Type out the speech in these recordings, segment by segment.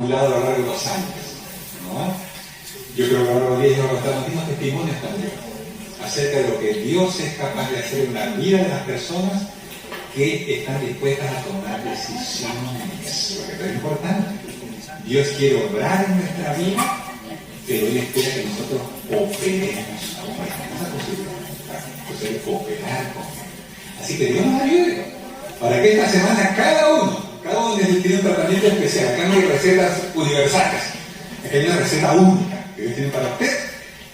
acumulado a lo largo de los años, ¿no? Yo creo que ahora podría contar los mismos testimonios también acerca de lo que Dios es capaz de hacer en la vida de las personas que están dispuestas a tomar decisiones, porque es importante. Dios quiere obrar en nuestra vida, pero Él espera que nosotros cooperemos con Él. Esa posibilidad, poder cooperar con Él. Así que Dios nos ayude para que esta semana cada uno tiene un tratamiento especial. Acá no hay recetas universales, acá hay una receta única que Dios tiene para usted,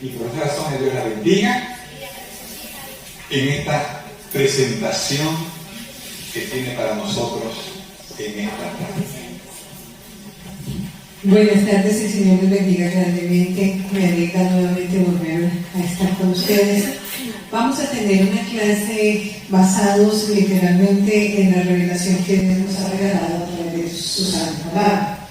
y por esa razón Dios la bendiga en esta presentación que tiene para nosotros en esta tarde. Buenas tardes, el Señor les bendiga grandemente. Me alegra nuevamente volver a estar con ustedes. Vamos a tener una clase basados literalmente en la revelación que Dios nos ha regalado a través de su santa palabra.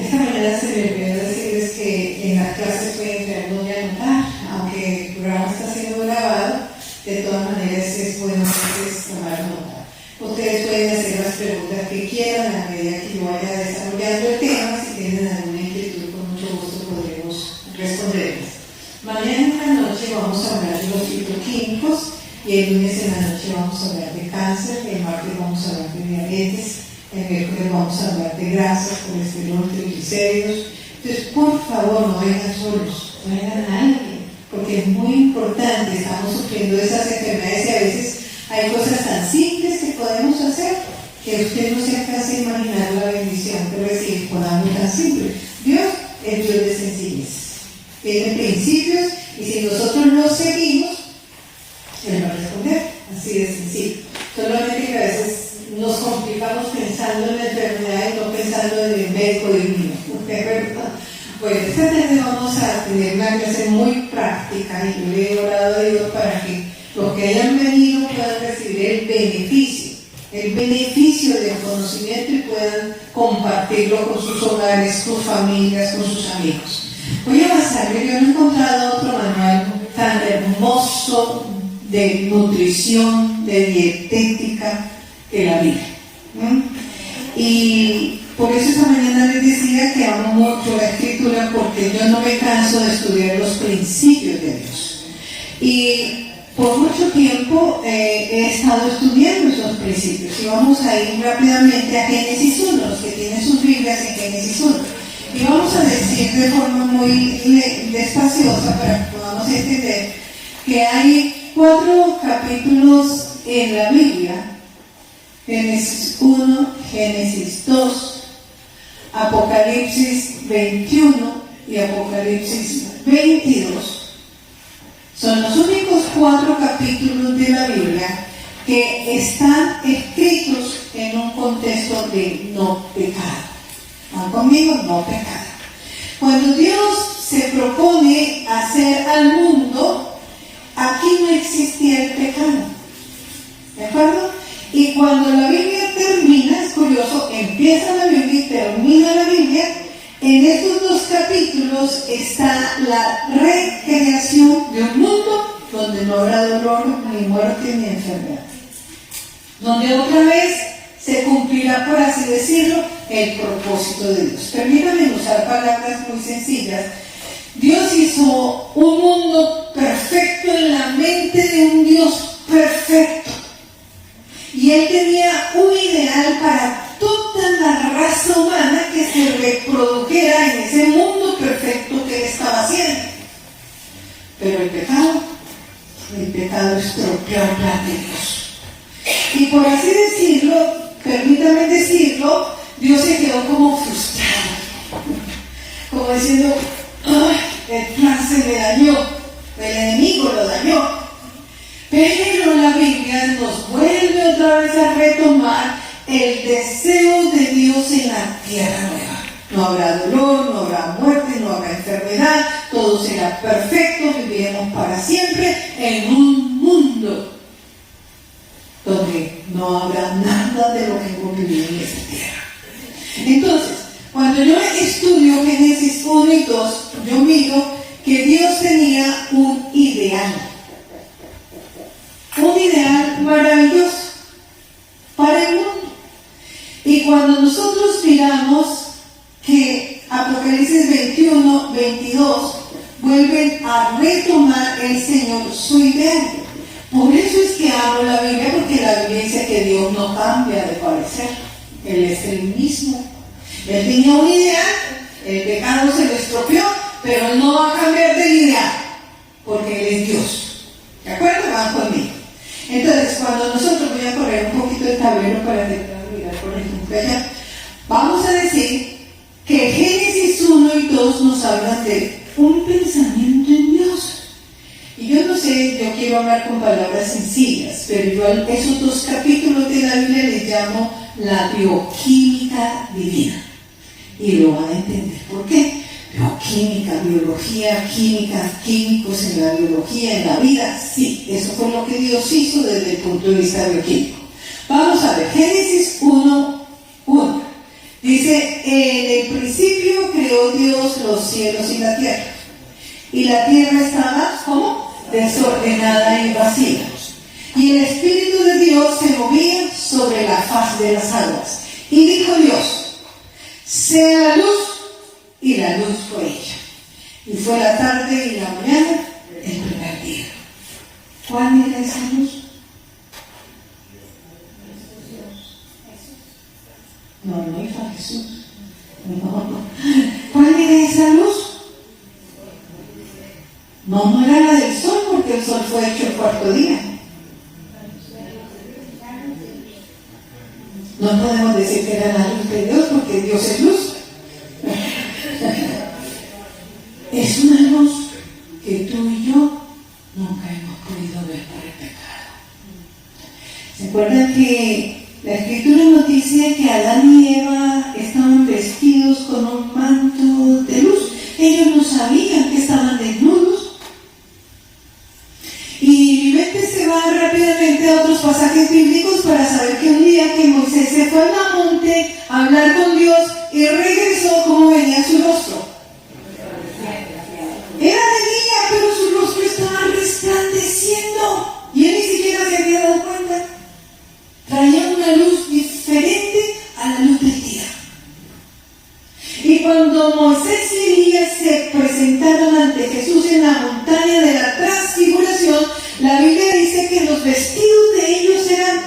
Esta mañana se me olvidó decirles que en las clases pueden crear donde anotar, aunque el programa está siendo grabado, de todas maneras es bueno tomar nota. Ustedes pueden hacer las preguntas que quieran a medida que yo vaya desarrollando el tema. Si tienen alguna inquietud, con mucho gusto podremos responderles. Mañana en la noche vamos a hablar de los fitoquímicos, y el lunes en la noche vamos a hablar de cáncer, el martes vamos a hablar de diabetes, el miércoles vamos a hablar de grasas, colesterol, triglicéridos. Entonces, por favor, no vengan solos, no vengan a nadie, porque es muy importante. Estamos sufriendo de esas enfermedades y a veces hay cosas tan simples que podemos hacer que usted no se alcanza a imaginar la bendición que recibe con algo tan simple. Dios es Dios de sencillez, tiene principios, y si nosotros los seguimos, Él va a responder, así de sencillo. Solamente que a veces nos complicamos pensando en la enfermedad y no pensando en el médico divino. Bueno, esta tarde vamos a tener una clase muy práctica, y yo le he orado a Dios para que los que hayan venido puedan recibir el beneficio del conocimiento, y puedan compartirlo con sus hogares, sus familias, con sus amigos. Voy a basarme, yo no he encontrado otro manual tan hermoso de nutrición, de dietética, que la Biblia. Y por eso esta mañana les decía que amo mucho la Escritura, porque yo no me canso de estudiar los principios de Dios. Y por mucho tiempo he estado estudiando esos principios, y vamos a ir rápidamente a Génesis 1, los que tienen sus Biblias en Génesis 1. Y vamos a decir de forma muy despaciosa para que podamos entender que hay 4 capítulos en la Biblia: Génesis 1, Génesis 2, Apocalipsis 21 y Apocalipsis 22. Son los únicos 4 capítulos de la Biblia que están escritos en un contexto de no pecado. ¿Están conmigo? No pecado. Cuando Dios se propone hacer al mundo, aquí no existía el pecado. ¿De acuerdo? Y cuando la Biblia termina, es curioso, empieza la Biblia y termina la Biblia. En estos 2 capítulos está la recreación de un mundo donde no habrá dolor, ni muerte, ni enfermedad. Donde otra vez se cumplirá, por así decirlo, el propósito de Dios. Permítanme usar palabras muy sencillas. Dios hizo un mundo perfecto en la mente de un Dios perfecto. Y Él tenía un ideal para toda la raza humana que se reprodujera en ese mundo perfecto que Él estaba haciendo. Pero el pecado estropeó el plan de Dios. Y por así decirlo, permítame decirlo, Dios se quedó como frustrado, como diciendo: el plan se me dañó, el enemigo lo dañó. Pero la Biblia nos vuelve otra vez a retomar el deseo de Dios en la tierra nueva. No habrá dolor, no habrá muerte, no habrá enfermedad, todo será perfecto, viviremos para siempre en un mundo donde no habrá nada de lo que hemos vivido en esta tierra. Entonces, cuando yo estudio Génesis 1 y 2, yo miro que Dios tenía un ideal maravilloso para el mundo. Y cuando nosotros miramos que Apocalipsis 21, 22, vuelven a retomar el Señor su ideal. Por eso es que amo la Biblia, porque la Biblia dice que Dios no cambia de parecer. Él es el mismo. Él tenía un ideal, el pecado se lo estropeó, pero Él no va a cambiar de ideal, porque Él es Dios. ¿De acuerdo? Van conmigo. Entonces, cuando nosotros, voy a correr un poquito el tablero para que puedan mirar por ejemplo allá, vamos a decir que Génesis 1 y 2 nos hablan de un pensamiento en Dios. Y yo no sé, yo quiero hablar con palabras sencillas, pero yo a esos dos capítulos de la Biblia les llamo la bioquímica divina. Y lo van a entender por qué. Bioquímica, biología, química, químicos en la biología, en la vida, sí, eso fue lo que Dios hizo desde el punto de vista bioquímico. Vamos a ver, Génesis 1:1. Dice, en el principio creó Dios los cielos y la tierra. Y la tierra estaba, ¿cómo? Desordenada y vacía. Y el Espíritu de Dios se movía sobre la faz de las aguas. Y dijo Dios, sea la luz, y la luz fue hecha. Y fue la tarde y la mañana el primer día. ¿Cuál era esa luz? No hizo a Jesús. No. ¿Cuál era esa luz? No era la del sol, porque el sol fue hecho el cuarto día. No podemos decir que era la luz de Dios, porque Dios es luz. Es una luz que tú y yo nunca hemos podido ver por el pecado. ¿Se acuerdan que la Escritura nos dice que Adán y Eva estaban vestidos con un manto de luz? Ellos no sabían que estaban desnudos. Y mi mente se va rápidamente a otros pasajes bíblicos para saber que un día que Moisés se fue al monte a hablar con Dios y regresó, ¿cómo venía su rostro? Era de día, pero su rostro estaba resplandeciendo y él ni siquiera se había dado cuenta. Traía una luz diferente a la luz del día. Y cuando Moisés y Elías se presentaron ante Jesús en la montaña de la transfiguración, la Biblia dice que los vestidos de ellos eran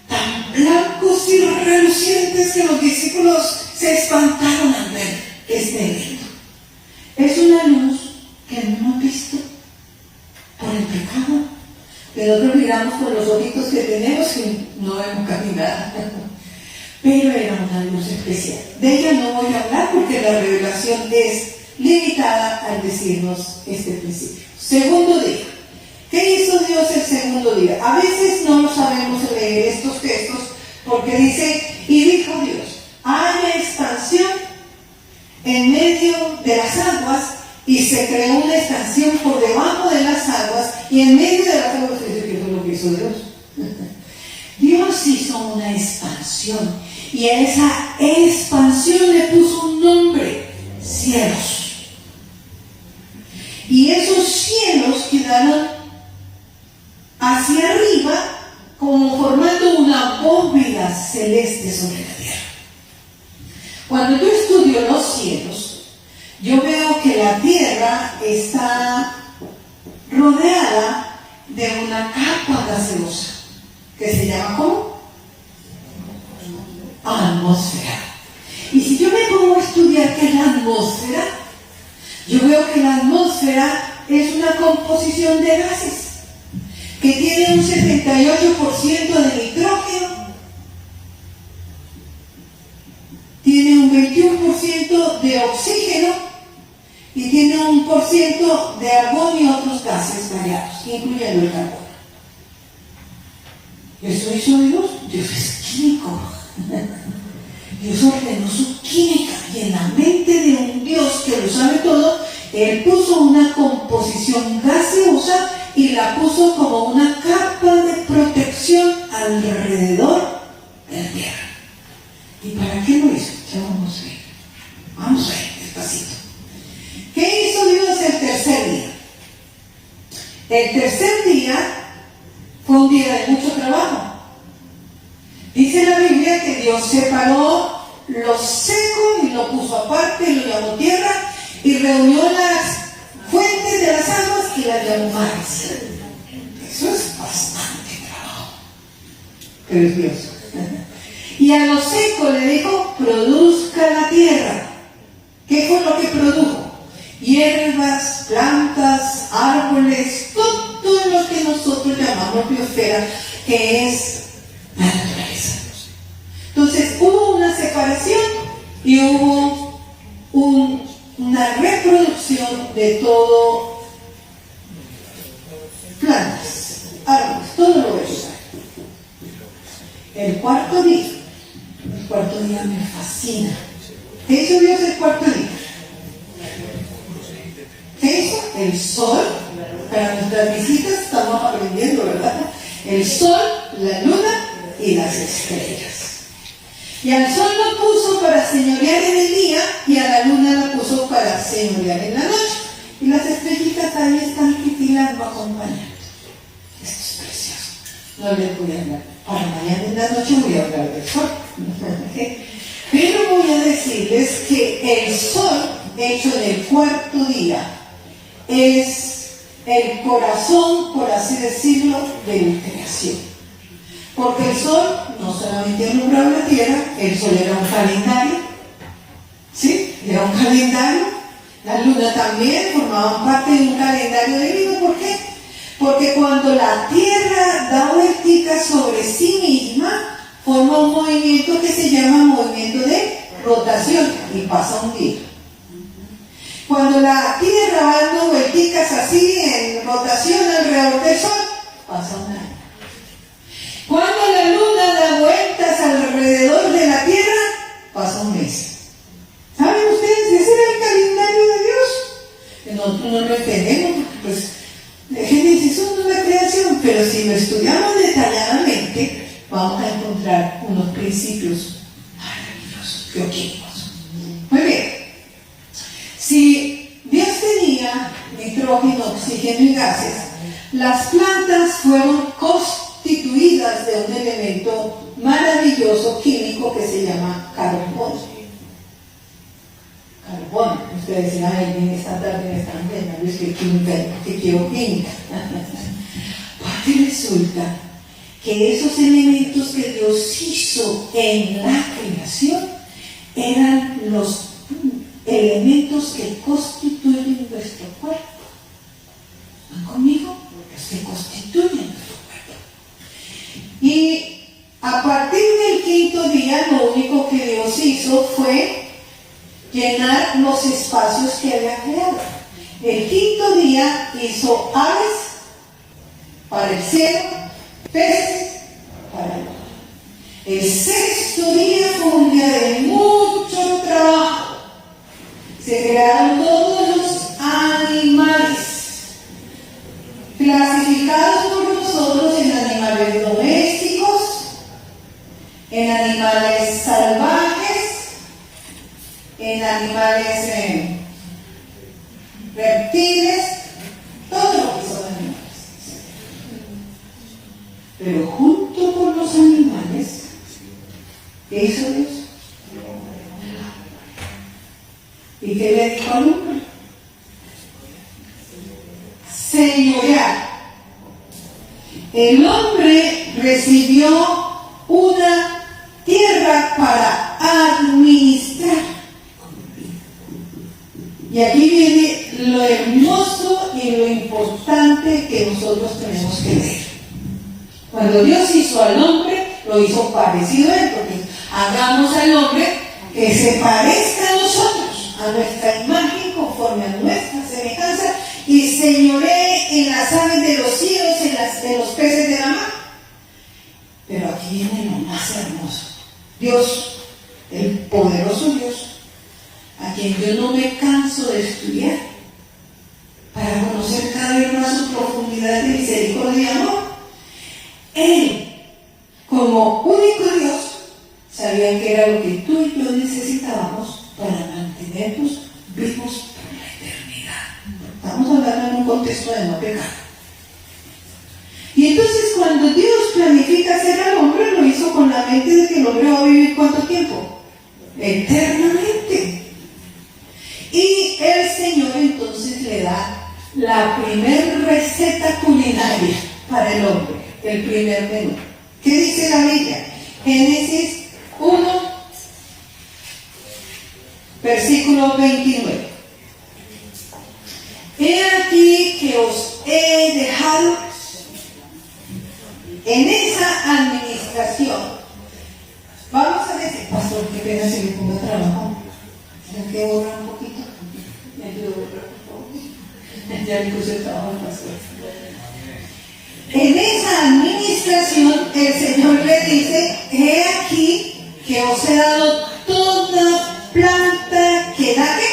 tan blancos y relucientes que los discípulos se espantaron al ver este evento. Es una luz que no hemos visto por el pecado, que nosotros miramos con los ojitos que tenemos y no vemos casi nada. Pero era una luz especial. De ella no voy a hablar porque la revelación es limitada al decirnos este principio. Segundo día. ¿Qué hizo Dios el segundo día? A veces no lo sabemos leer estos textos porque dice, y dijo Dios, haya expansión en medio de las aguas, y se creó una expansión por debajo de las aguas, y en medio de las aguas, ¿qué es lo que hizo Dios? Dios hizo una expansión, y a esa expansión le puso un nombre, cielos. Y esos cielos quedaron hacia arriba, como formando una bóveda celeste sobre la tierra. Cuando yo estudio los cielos, yo veo que la tierra está rodeada de una capa gaseosa, que se llama ¿cómo? Atmósfera. Y si yo me pongo a estudiar qué es la atmósfera, yo veo que la atmósfera es una composición de gases, que tiene un 78% de nitrógeno, tiene un 21% de oxígeno y tiene un por ciento de argón y otros gases variados, incluyendo el carbono. ¿Eso hizo Dios? Dios es químico. Dios ordenó su química, y en la mente de un Dios que lo sabe todo, Él puso una composición gaseosa y la puso como una capa de protección alrededor de la tierra. ¿Y para qué lo hizo? Ya vamos a ver. Vamos a ver, despacito. ¿Qué hizo Dios el tercer día? El tercer día fue un día de mucho trabajo. Dice la Biblia que Dios separó lo secó y lo puso aparte, lo llamó tierra, y reunió las fuentes de las aguas y las llamó mares. Eso es bastante trabajo, pero es Dios. Y a lo seco le dijo, produzca la tierra. ¿Qué fue lo que produjo? Hierbas, plantas, árboles, todo lo que nosotros llamamos biosfera, que es la naturaleza. Entonces hubo una separación y hubo una reproducción de todo, plantas, árboles, todo lo vegetal. El cuarto día me fascina. ¿Qué hizo Dios el cuarto día? ¿Qué hizo? El sol. Para nuestras visitas estamos aprendiendo, ¿verdad? El sol, la luna y las estrellas. Y al sol lo puso para señorear en el día y a la luna la puso para señorear en la noche. Y las estrellitas ahí están titilando, acompañando. Esto es precioso. No les voy a hablar. Para mañana en la noche voy a hablar del sol. Pero voy a decirles que el sol, hecho en el cuarto día, es el corazón, por así decirlo, de la creación. Porque el sol no solamente alumbraba la tierra, el sol era un calendario, ¿sí? Era un calendario. La luna también formaba parte de un calendario divino. ¿Por qué? Porque cuando la tierra da vueltica sobre sí misma, forma un movimiento que se llama movimiento de rotación y pasa un día. Cuando la tierra va dando vuelticas así en rotación alrededor del sol, pasa un año. Cuando la luna da vueltas alrededor de la tierra, pasa un mes. ¿Saben ustedes? Ese era el calendario de Dios. Nosotros no lo entendemos, pues Génesis es una creación, pero si lo estudiamos detalladamente, vamos a encontrar unos principios maravillosos, bioquímicos. Muy bien. Si Dios tenía nitrógeno, oxígeno y gases, las plantas fueron constituidas de un elemento maravilloso químico que se llama carbono. Carbono. Ustedes dicen, ay, esta tarde me están viendo, es que química, que quiero química. Porque resulta que esos elementos que Dios hizo en la creación eran los elementos que constituyen nuestro cuerpo. ¿Van conmigo? Los que constituyen nuestro cuerpo. Y a partir del quinto día, lo único que Dios hizo fue llenar los espacios que había creado. El quinto día hizo aves para el cielo, peces para el mar. El sexto día fue un día de mucho trabajo. Se crearon todos los animales, clasificados por nosotros en animales domésticos, en animales salvajes, en animales reptiles, todo lo que son animales. Pero junto con los animales, ¿qué hizo Dios? ¿Y qué le dijo al hombre? Señorear. El hombre recibió una tierra para administrar. Y aquí viene lo hermoso y lo importante que nosotros tenemos que ver. Cuando Dios hizo al hombre, lo hizo parecido a él, porque hagamos al hombre que se parezca a nosotros, a nuestra imagen, conforme a nuestra semejanza, y señoree en las aves de los cielos, en los peces de la mar. Pero aquí viene lo más hermoso. Dios, el poderoso Dios, a quien yo no me canso de estudiar, para conocer cada vez más su profundidad de misericordia y amor. Él, como único Dios, sabía que era lo que tú y yo necesitábamos para mantenernos vivos por la eternidad. Estamos hablando en un contexto de no pecar. Y entonces cuando Dios planifica hacer al hombre, lo hizo con la mente de que el hombre va a vivir ¿cuánto tiempo? eternamente. Y el Señor entonces le da la primer receta culinaria para el hombre, el primer menú. ¿Qué dice la Biblia? Génesis 1, versículo 29. He aquí que os he dejado en esa administración. Vamos a decir, pastor, qué pena si le pongo trabajo. ¿Será que borra un poquito? Me ayudo a borrar, por favor. Ya le puse el trabajo al pastor. En esa administración el Señor le dice: he aquí que os he dado toda planta que da ¿qué?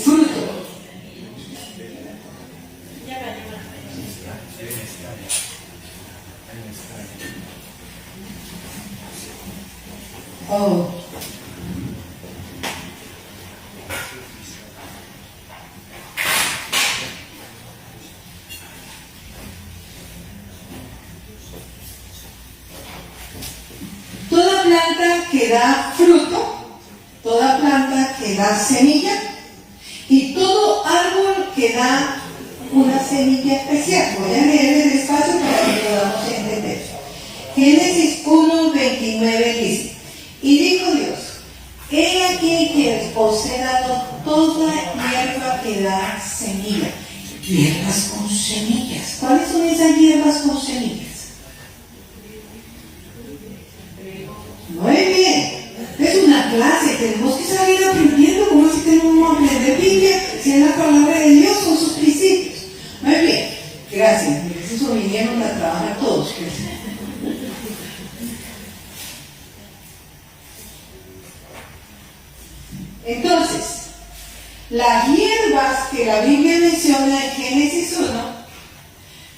Fruto. Oh. Toda planta que da fruto, toda planta que da semilla y todo árbol que da una semilla especial. Voy a leer despacio para que podamos entender. Génesis 1, 29 dice: y dijo Dios: he aquí que os he dado toda hierba que da semilla. Hierbas con semillas. ¿Cuáles son esas hierbas con semillas? Muy bien. Es una clase, tenemos que salir aprendiendo. ¿Cómo así tenemos que aprender Biblia si es la palabra de Dios con sus principios? Muy bien. Gracias. Eso vinieron a trabajar todos. Entonces, las hierbas que la Biblia menciona en Génesis 1,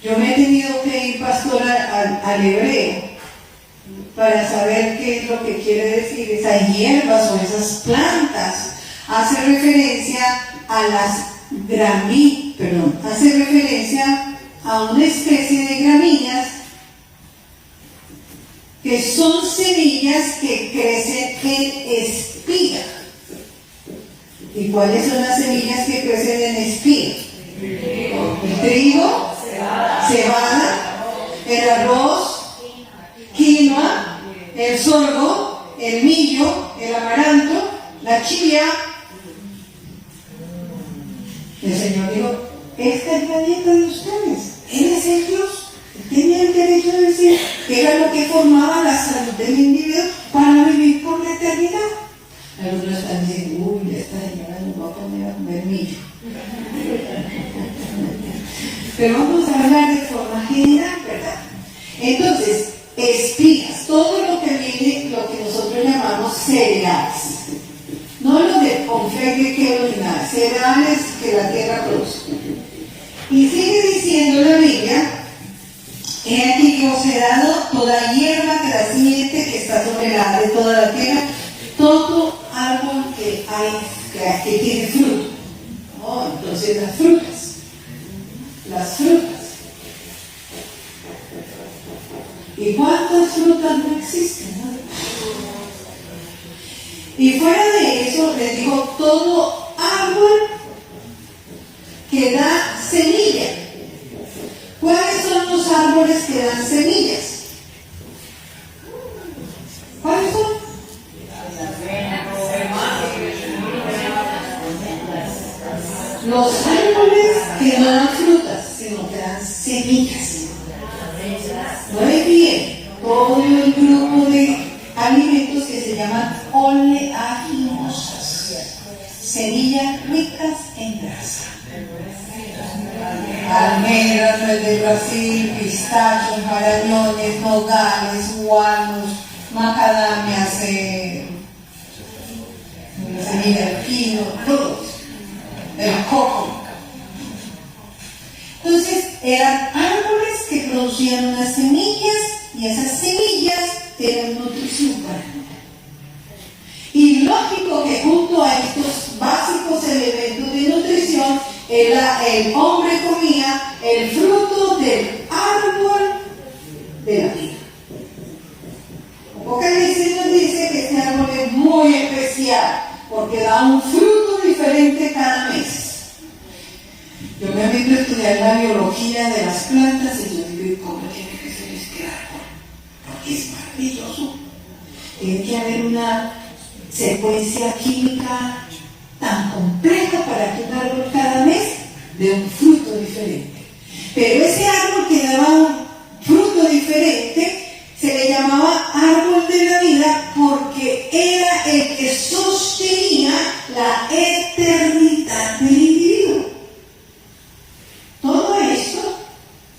yo me he tenido que ir, pastor, al hebreo para saber qué es lo que quiere decir esas hierbas o esas plantas. Hace referencia a las hace referencia a una especie de gramíneas que son semillas que crecen en espiga. ¿Y cuáles son las semillas que crecen en espiga? El trigo, cebada, el arroz, quinoa, el sorgo, el millo, el amaranto, la chía. El Señor dijo: esta es la dieta de ustedes. Él es el Dios. Él tenía el derecho de decir que era lo que formaba la salud del individuo para vivir por la eternidad. Algunos están diciendo: uy, esta señora nos va a poner a comer millo. Pero vamos a hablar de forma general, ¿verdad? Entonces, espigas, todo lo que viene, lo que nosotros llamamos cereales. No lo de confete, que ni nada, cereales que la tierra produce. Y sigue diciendo la Biblia: he aquí que os he dado toda hierba que da simiente, que está sobre la de toda la tierra, todo árbol que tiene fruto. Oh, entonces las frutas. ¿Y cuántas frutas no existen? ¿No? Y fuera de eso, les digo, todo árbol que da semilla. ¿Cuáles son los árboles que dan semillas? ¿Cuáles son? Los árboles que no dan frutas, sino que dan semillas. Muy bien, todo el grupo de alimentos que se llaman oleaginosas, semillas ricas en grasa. Almendras, nuez de Brasil, pistachos, marañones, nogales, guanos, macadamias, la semilla del pino, todo eso. El coco. Entonces eran árboles que producían unas semillas y esas semillas tienen nutrición para el hombre. Y lógico que junto a estos básicos elementos de nutrición el hombre comía el fruto del árbol de la vida. Apocalipsis nos dice que este árbol es muy especial. porque da un fruto diferente cada mes. Yo me meto a estudiar la biología de las plantas y yo digo, ¿cómo tiene que ser este árbol? Porque es maravilloso. Tiene que haber una secuencia química tan compleja para que un árbol cada mes dé un fruto diferente. Pero ese árbol que daba un fruto diferente se le llamaba árbol de la vida porque era el que sostenía la eternidad del individuo. Todo esto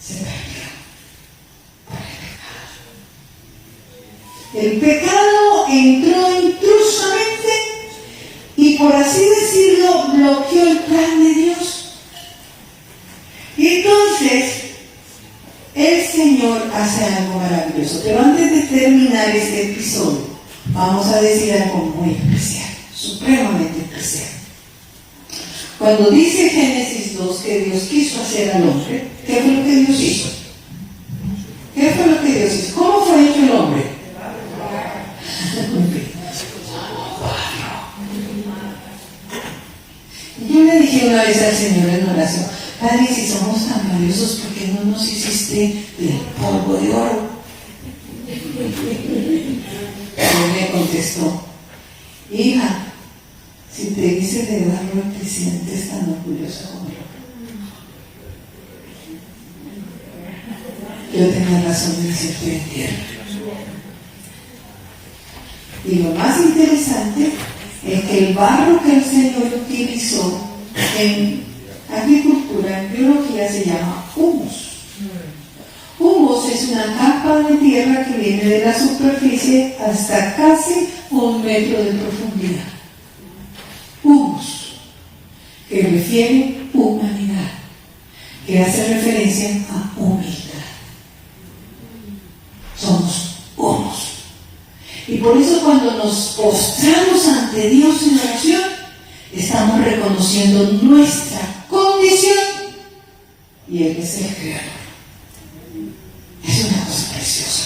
se perdió por el pecado. El pecado entró intrusamente y, por así decirlo, bloqueó el plan de Dios. Y entonces el Señor hace algo maravilloso. Pero antes de terminar este episodio, vamos a decir algo muy especial, supremamente especial. Cuando dice Génesis 2 que Dios quiso hacer al hombre, ¿qué fue lo que Dios hizo? ¿Qué fue lo que Dios hizo? ¿Cómo fue hecho el hombre? Yo le dije una vez al Señor en oración, Padre, si somos tan valiosos, ¿por qué no nos hiciste del polvo de oro? Él me contestó, hija, si te hice de barro, te sientes tan orgullosa como yo. Yo tenía razón de decirte en tierra. Y lo más interesante es que el barro que el Señor utilizó en agricultura, en biología, se llama humus. Humus es una capa de tierra que viene de la superficie hasta casi 1 metro de profundidad. Humus, que refiere humanidad, que hace referencia a humildad. Somos humus. Y por eso cuando nos postramos ante Dios en oración, estamos reconociendo nuestra condición y Él es el Creador. Es una cosa preciosa.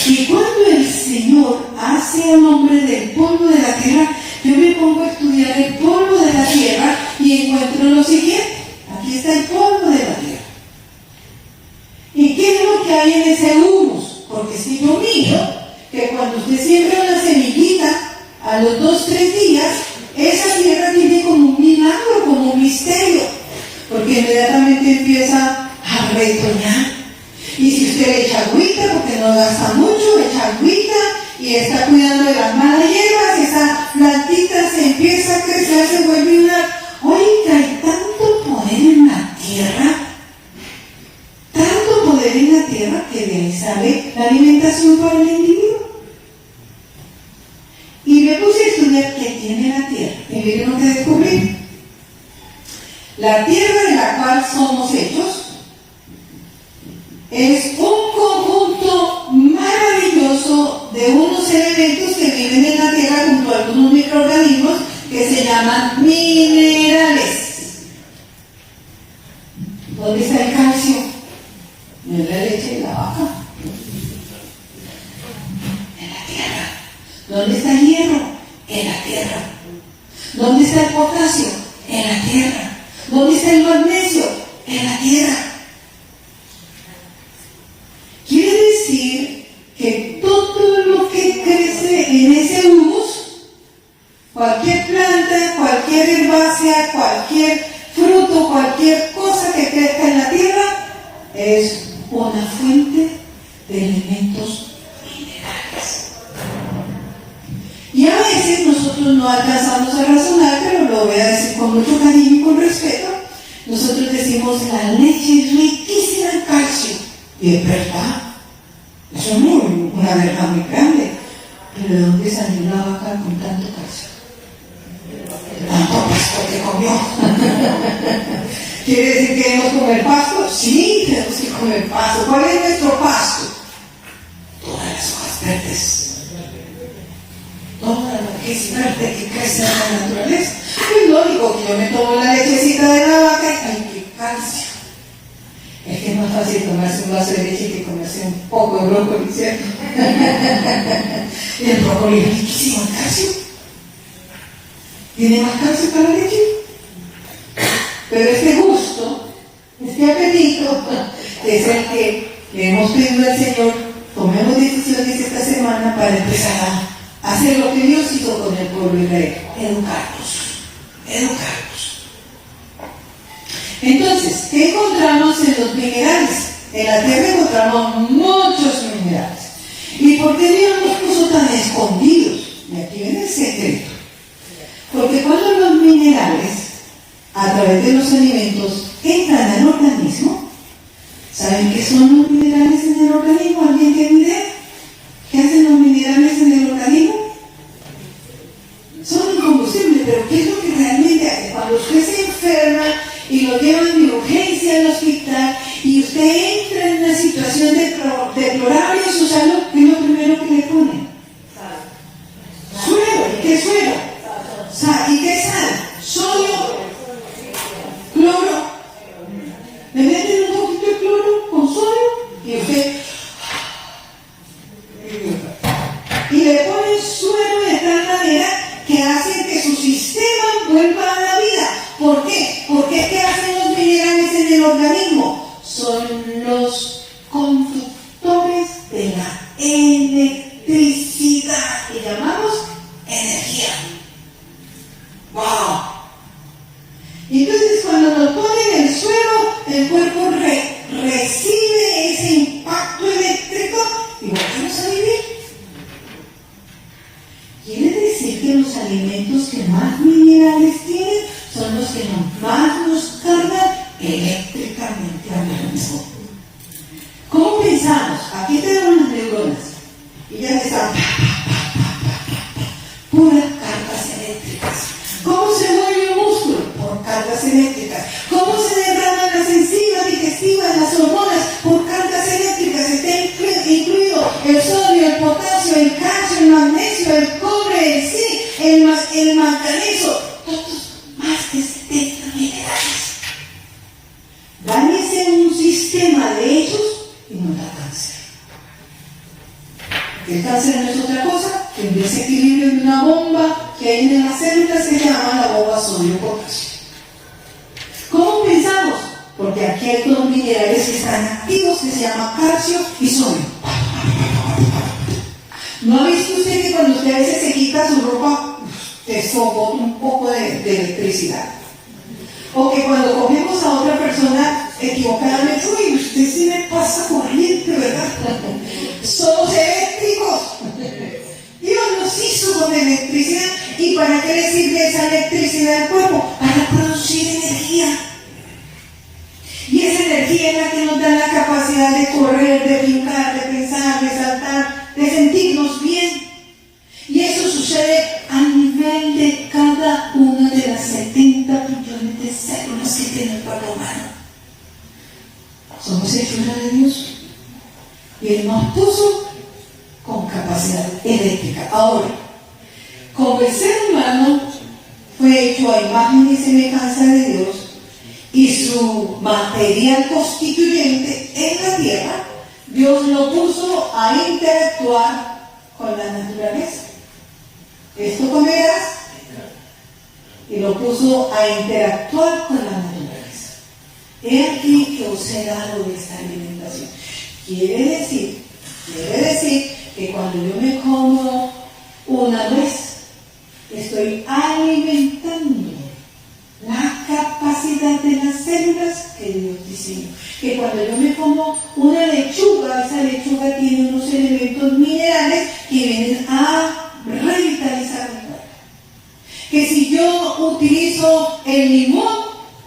Y cuando el Señor hace al hombre del polvo de la tierra, yo me pongo a estudiar el polvo de la tierra y encuentro lo siguiente. Aquí está el polvo de la tierra. ¿Y qué es lo que hay en ese humus? Porque si yo miro que cuando usted siembra una semillita, a los 2-3 días, esa tierra tiene como un milagro, como un misterio, porque inmediatamente empieza a retoñar. Y si usted le echa agüita, porque no gasta mucho, le echa agüita y está cuidando de las malas hierbas, esa plantita se empieza a crecer, se vuelve una... Oiga, hay tanto poder en la tierra, tanto poder en la tierra, que de ahí sale la alimentación para el individuo. Y me puse a estudiar qué tiene la tierra. Y miren lo que descubrí. La tierra de la cual somos hechos es un conjunto maravilloso de unos elementos que viven en la tierra junto a algunos microorganismos que se llaman minerales. ¿Dónde está el calcio? No en la leche de la vaca. En la tierra. ¿Dónde está el hierro? En la tierra. ¿Dónde está el potasio? En la tierra. ¿Dónde está el magnesio? En la tierra. Quiere decir que todo lo que crece en ese humus, cualquier planta, cualquier herbácea, cualquier fruto, cualquier cosa que crezca en la tierra, es una fuente de elementos minerales. Y a veces nosotros no alcanzamos a razonar, pero lo voy a decir con mucho cariño y con respeto. Nosotros decimos, la leche es riquísima en calcio. Y es verdad. Eso es una verdad muy grande. Pero ¿de dónde salió la vaca con tanto calcio? De tanto pasto que comió. ¿Quiere decir que debemos comer pasto? Sí, tenemos que comer pasto. ¿Cuál es nuestro pasto? Todas las hojas verdes. Todo lo que es verde que crece en la naturaleza. Es lógico que yo me tomo la lechecita de la vaca y ¡ay, qué calcio! Es que es más fácil tomarse un vaso de leche que comerse un poco de brócoli, ¿cierto? Y el brócoli es riquísimo en calcio. tiene más calcio que la leche. Pero este gusto, este apetito, es el que le hemos pedido al Señor, tomemos decisiones esta semana para empezar a hacer lo que Dios hizo con el pueblo de Israel, educarlos. Entonces, ¿qué encontramos en los minerales? En la tierra encontramos muchos minerales. ¿Y por qué Dios nos puso tan escondidos? Y aquí viene el secreto. Porque cuando los minerales, a través de los alimentos, entran al organismo, ¿saben qué son los minerales en el organismo? ¿Alguien tiene idea? ¿Qué hacen los minerales en el organismo? Son un combustible, pero ¿qué es lo que realmente hace? Cuando usted se enferma y lo llevan de urgencia al hospital y usted entra en una situación deplorable en su salud, ¿qué es lo primero que le ponen? Suero. ¿Y qué suero? ¿Y qué sal? Sodio, cloro. Le meten un poquito de cloro con sodio y usted y le ponen suero de tal manera que hace que su sistema vuelva a la vida. ¿Por qué? Porque ¿qué hacen los minerales en el organismo? Son los conductores de la electricidad que llamamos energía. ¡Wow! Y entonces cuando nos ponen el suero, el cuerpo recibe ese impacto eléctrico y volvemos a vivir. Quiere decir que los alimentos que más minerales tienen son los que más nos cargan eléctricamente hablando. ¿Cómo pensamos? Aquí tenemos las neuronas y ya están puras cargas eléctricas. ¿Cómo se mueve el músculo? Por cargas eléctricas. ¿Cómo se derraman las enzimas digestivas, las hormonas? Por cargas eléctricas. Está incluido el sodio, el potasio, el calcio, el magnesio, el cobre, el zinc, el manganeso. Todos más de 70 minerales. Dáñese un sistema de ellos y no da cáncer. El cáncer no es otra cosa que un desequilibrio de una bomba que hay en las células que se llama la bomba sodio-potasio. ¿Cómo pensamos? Porque aquí hay dos minerales que están activos que se llaman calcio y sodio. ¿No ha visto usted que cuando usted a veces se quita su ropa, te soporta un poco de electricidad? O que cuando cogemos a otra persona equivocadamente, uy, usted sí me pasa corriente, ¿verdad? Somos eléctricos. Dios nos hizo con electricidad. ¿Y para qué le sirve esa electricidad al cuerpo? Para producir energía. Y esa energía es la que nos da la capacidad de correr, de brincar, de pensar, de saltar, de sentirnos bien. Y eso sucede a nivel de cada una de las 70 billones de células que tiene el cuerpo humano. Somos hechura de Dios. Y Él nos puso con capacidad eléctrica. Ahora, como el ser humano fue hecho a imagen y semejanza de Dios, y su material constituyente en la tierra, Dios lo puso a interactuar con la naturaleza. Esto comerás, y lo puso a interactuar con la naturaleza. He aquí que os he dado esta alimentación. Quiere decir que cuando yo me como una nuez, estoy alimentando la capacidad de las células que Dios diseñó. Que cuando yo me como una lechuga, esa lechuga tiene unos elementos minerales que vienen a revitalizar mi cuerpo. Que si yo utilizo el limón,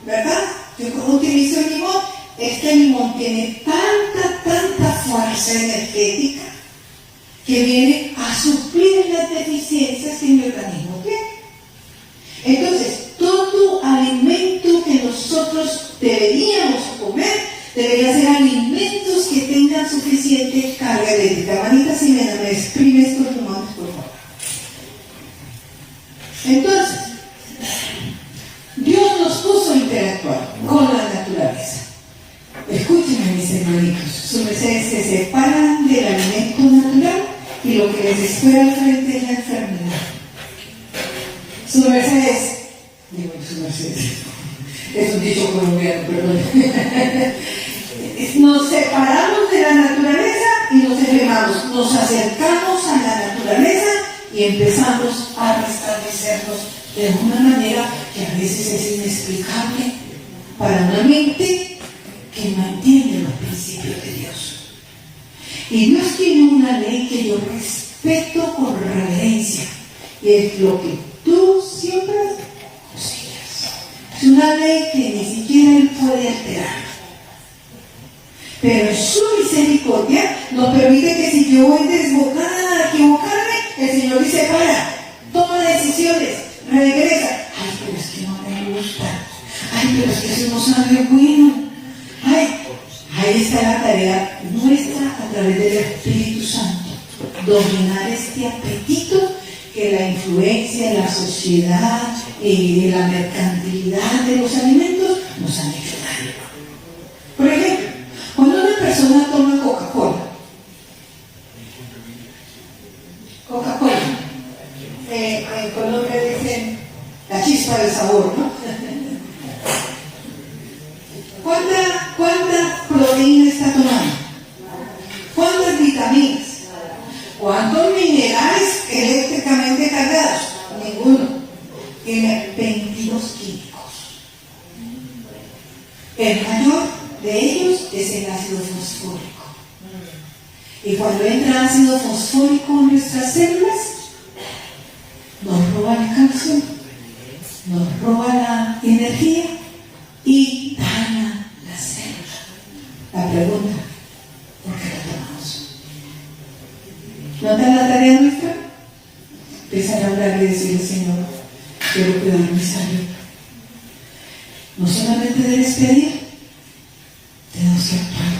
¿verdad? Yo utilizo el limón, este limón tiene tanta fuerza energética que viene a suplir las deficiencias que mi organismo tiene. Entonces, todo alimento que nosotros deberíamos comer debería ser alimentos que tengan suficiente carga eléctrica. Manita, si me exprime estos limones, por favor. Entonces, Dios nos puso a interactuar con la naturaleza. Escúchenme, mis hermanitos, sus mercedes se separan del alimento natural y lo que les espera al frente es la enfermedad. Su merced digo, su merced, es un dicho colombiano, perdón. Nos separamos de la naturaleza y nos enfermamos, nos acercamos a la naturaleza y empezamos a restablecernos de una manera que a veces es inexplicable para una mente que no entiende los principios de Dios. Y Dios tiene una ley que yo respeto con reverencia, y es lo que tú siembras, cosechas. Es una ley que ni siquiera Él puede alterar. Pero en su misericordia nos permite que si yo voy desbocada a equivocarme, el Señor dice: para, toma decisiones, regresa. Ay, pero es que no me gusta. Ay, pero es que eso no sabe bueno. Ay, ahí está la tarea nuestra a través del Espíritu Santo. Dominar este apetito que la influencia de la sociedad y de la mercantilidad de los alimentos nos han hecho daño. Por ejemplo, cuando una persona toma Coca-Cola, en Colombia dicen la chispa del sabor, ¿no? ¿Cuánta proteína está tomando? ¿Cuántas vitaminas? ¿Cuántos minerales eléctricamente cargados? Ninguno. Tiene 22 químicos. El mayor de ellos es el ácido fosfórico. Y cuando entra ácido fosfórico en nuestras células, nos roba el calcio, nos roba la energía y daña la célula. La pregunta: ¿por qué la tomamos? ¿No está la tarea nuestra? Empezar a hablar y decirle: Señor, quiero cuidar mi salud. No solamente debes pedir, tenemos que actuar.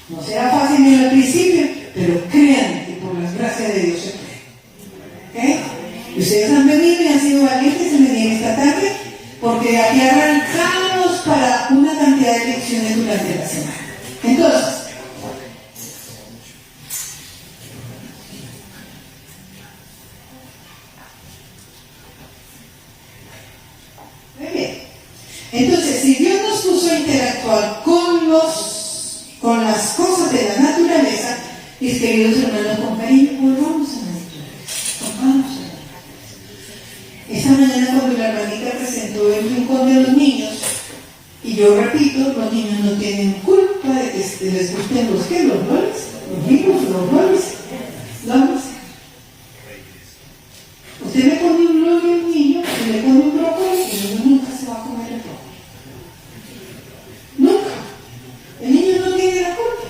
No será fácil en el principio, pero créanme que por la gracia de Dios se puede. ¿Okay? Y ustedes han venido y han sido valientes en venir esta tarde, porque aquí arrancamos para una cantidad de lecciones durante la semana. Entonces, muy bien. Entonces, si Dios nos puso a interactuar con las cosas de la naturaleza, mis queridos hermanos, con cariño, volvamos a la naturaleza. Volvamos a la naturaleza. Esta mañana, cuando la hermanita presentó el rincón de los niños, y yo repito, los niños no tienen culpa de que les gusten los roles, los libros, los roles. Usted le pone un rol a un niño, y le pone un brócoli, y el niño nunca se va a comer el brócoli. Nunca. El niño no tiene la culpa.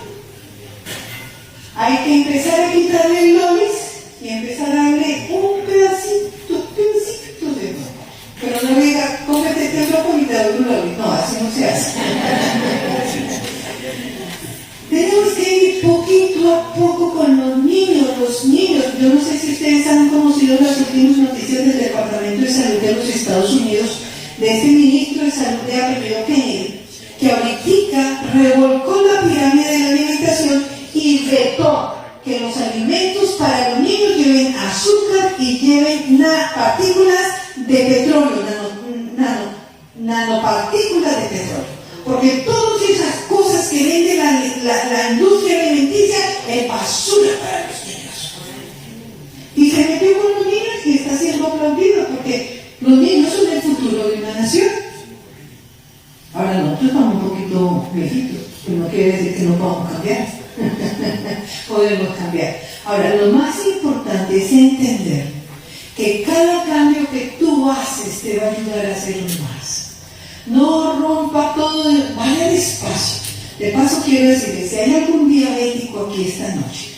Hay que empezar a quitarle el lolis y empezar a darle un pedacito de brócoli. Pero no le diga: cómete este brócoli y te doy un lolis. No, así no se hace. Tenemos que ir poquito a poco con los niños. Yo no sé si ustedes han conocido las últimas noticias del Departamento de Salud de los Estados Unidos, de este ministro de Salud de apellido Kennedy, que ahorita revolcó la pirámide de la alimentación y vetó que los alimentos para los niños lleven azúcar y lleven partículas de petróleo, nanopartículas de petróleo. Porque todas esas cosas que vende la industria alimenticia es basura para los niños. Y se metió con los niños y está siendo aplaudido, porque los niños son el futuro de una nación. Ahora nosotros estamos un poquito viejitos, pero no quiere decir que no podamos cambiar. Podemos cambiar. Ahora, lo más importante es entender que cada cambio que tú haces te va a ayudar a hacer más. No rompa todo, vaya despacio. De paso, quiero decirles: si hay algún diabético aquí esta noche,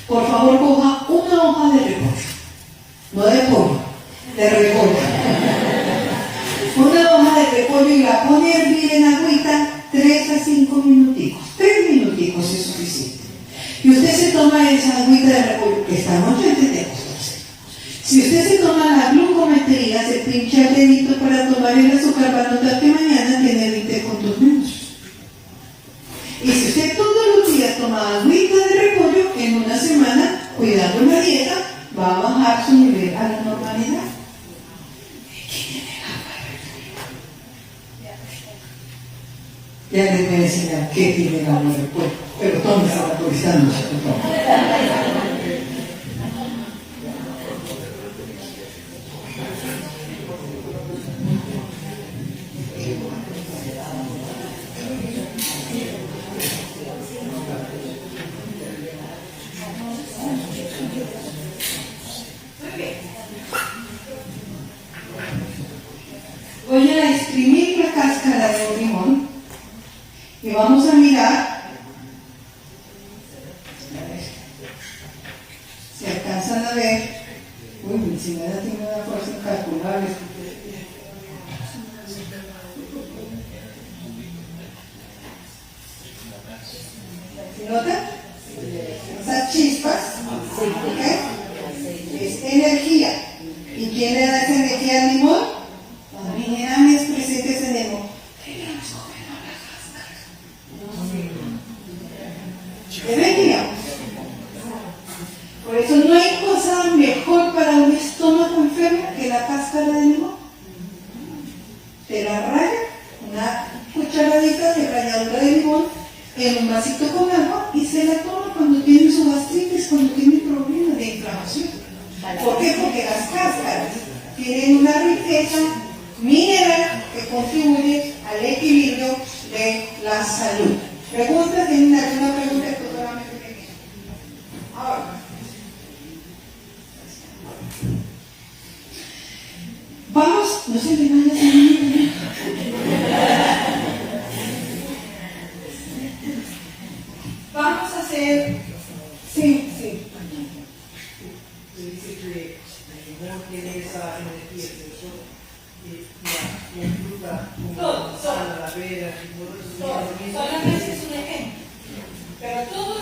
por favor coja una hoja de repollo, no de pollo, de repollo. Una hoja de repollo y la pone a hervir en agüita 3 a 5 minuticos. 3 minuticos es suficiente. Y usted se toma esa agüita de repollo, que esta noche antes de acostarse. Si usted se toma la glucometría, se pincha el dedito para tomar el azúcar, va a notar que mañana tiene 20 puntos menos. Y si usted todos los días toma agüita de repollo, en una semana, cuidando la dieta, va a bajar su nivel a la normalidad. Ya les voy a enseñar qué tiene el agua del pueblo. Pero tómese la publicidad, no se toma. Voy a exprimir la cáscara de un limón y vamos a mirar si alcanzan a ver. Uy, mi señora tiene una fuerza incalculable. ¿Se nota? Esas chispas, ¿ok? Es energía. ¿Y quién le da esa energía al limón? Los minerales presentes en el limón. Tenemos que comer la cáscara. Deberíamos. Por eso no hay cosa mejor para un estómago enfermo que la cáscara de limón. Te la raya, una cucharadita de ralladura de limón en un vasito con agua y se la toma cuando tiene su gastritis, cuando tiene problemas de inflamación. ¿Por qué? Porque las cáscaras tienen una riqueza mineral que contribuye al equilibrio de la salud. ¿Preguntas? ¿Tienen alguna pregunta? Ahora, vamos, no se me vaya a salir. Vamos a hacer, sí. Dice que el limón tiene esa energía, la fruta como la manzana, la pera, y todo eso. Solamente es un ejemplo, pero todo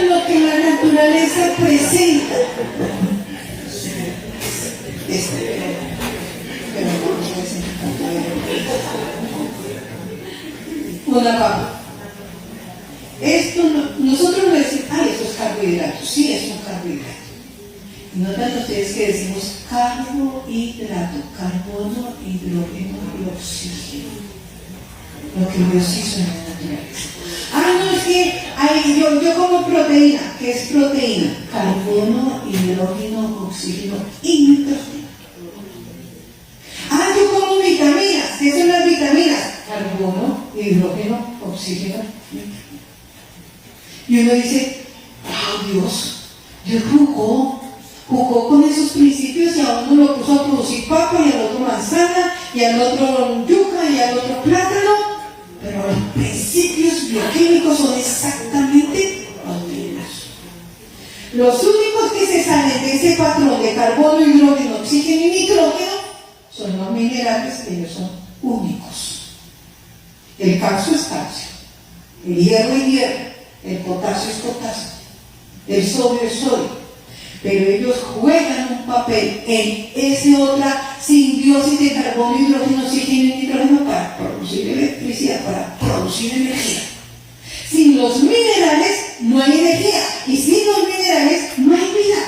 lo que la naturaleza presenta. Una papa. Esto nosotros le decimos, esto es carbohidrato. Sí, es un carbohidrato. Notan ustedes que decimos carbohidrato, carbono, hidrógeno y oxígeno. Lo que Dios hizo en la naturaleza. No, es que yo como proteína. ¿Qué es proteína? Carbono, hidrógeno, oxígeno y nitrógeno. Yo como vitaminas. ¿Qué son las vitaminas? Carbono, hidrógeno, oxígeno, nitrógeno. Y uno dice, Dios jugó con esos principios y a uno lo puso a producir papa y al otro manzana y al otro yuca y al otro plátano, pero los principios bioquímicos son exactamente los mismos. Los únicos que se salen de ese patrón de carbono, hidrógeno, oxígeno y nitrógeno son los minerales, que ellos son únicos. El calcio es calcio, el hierro es hierro, el potasio es potasio, el sodio es sodio. Pero ellos juegan un papel en esa otra simbiosis de carbono, hidrógeno, oxígeno y nitrógeno para producir electricidad, para producir energía. Sin los minerales no hay energía y sin los minerales no hay vida.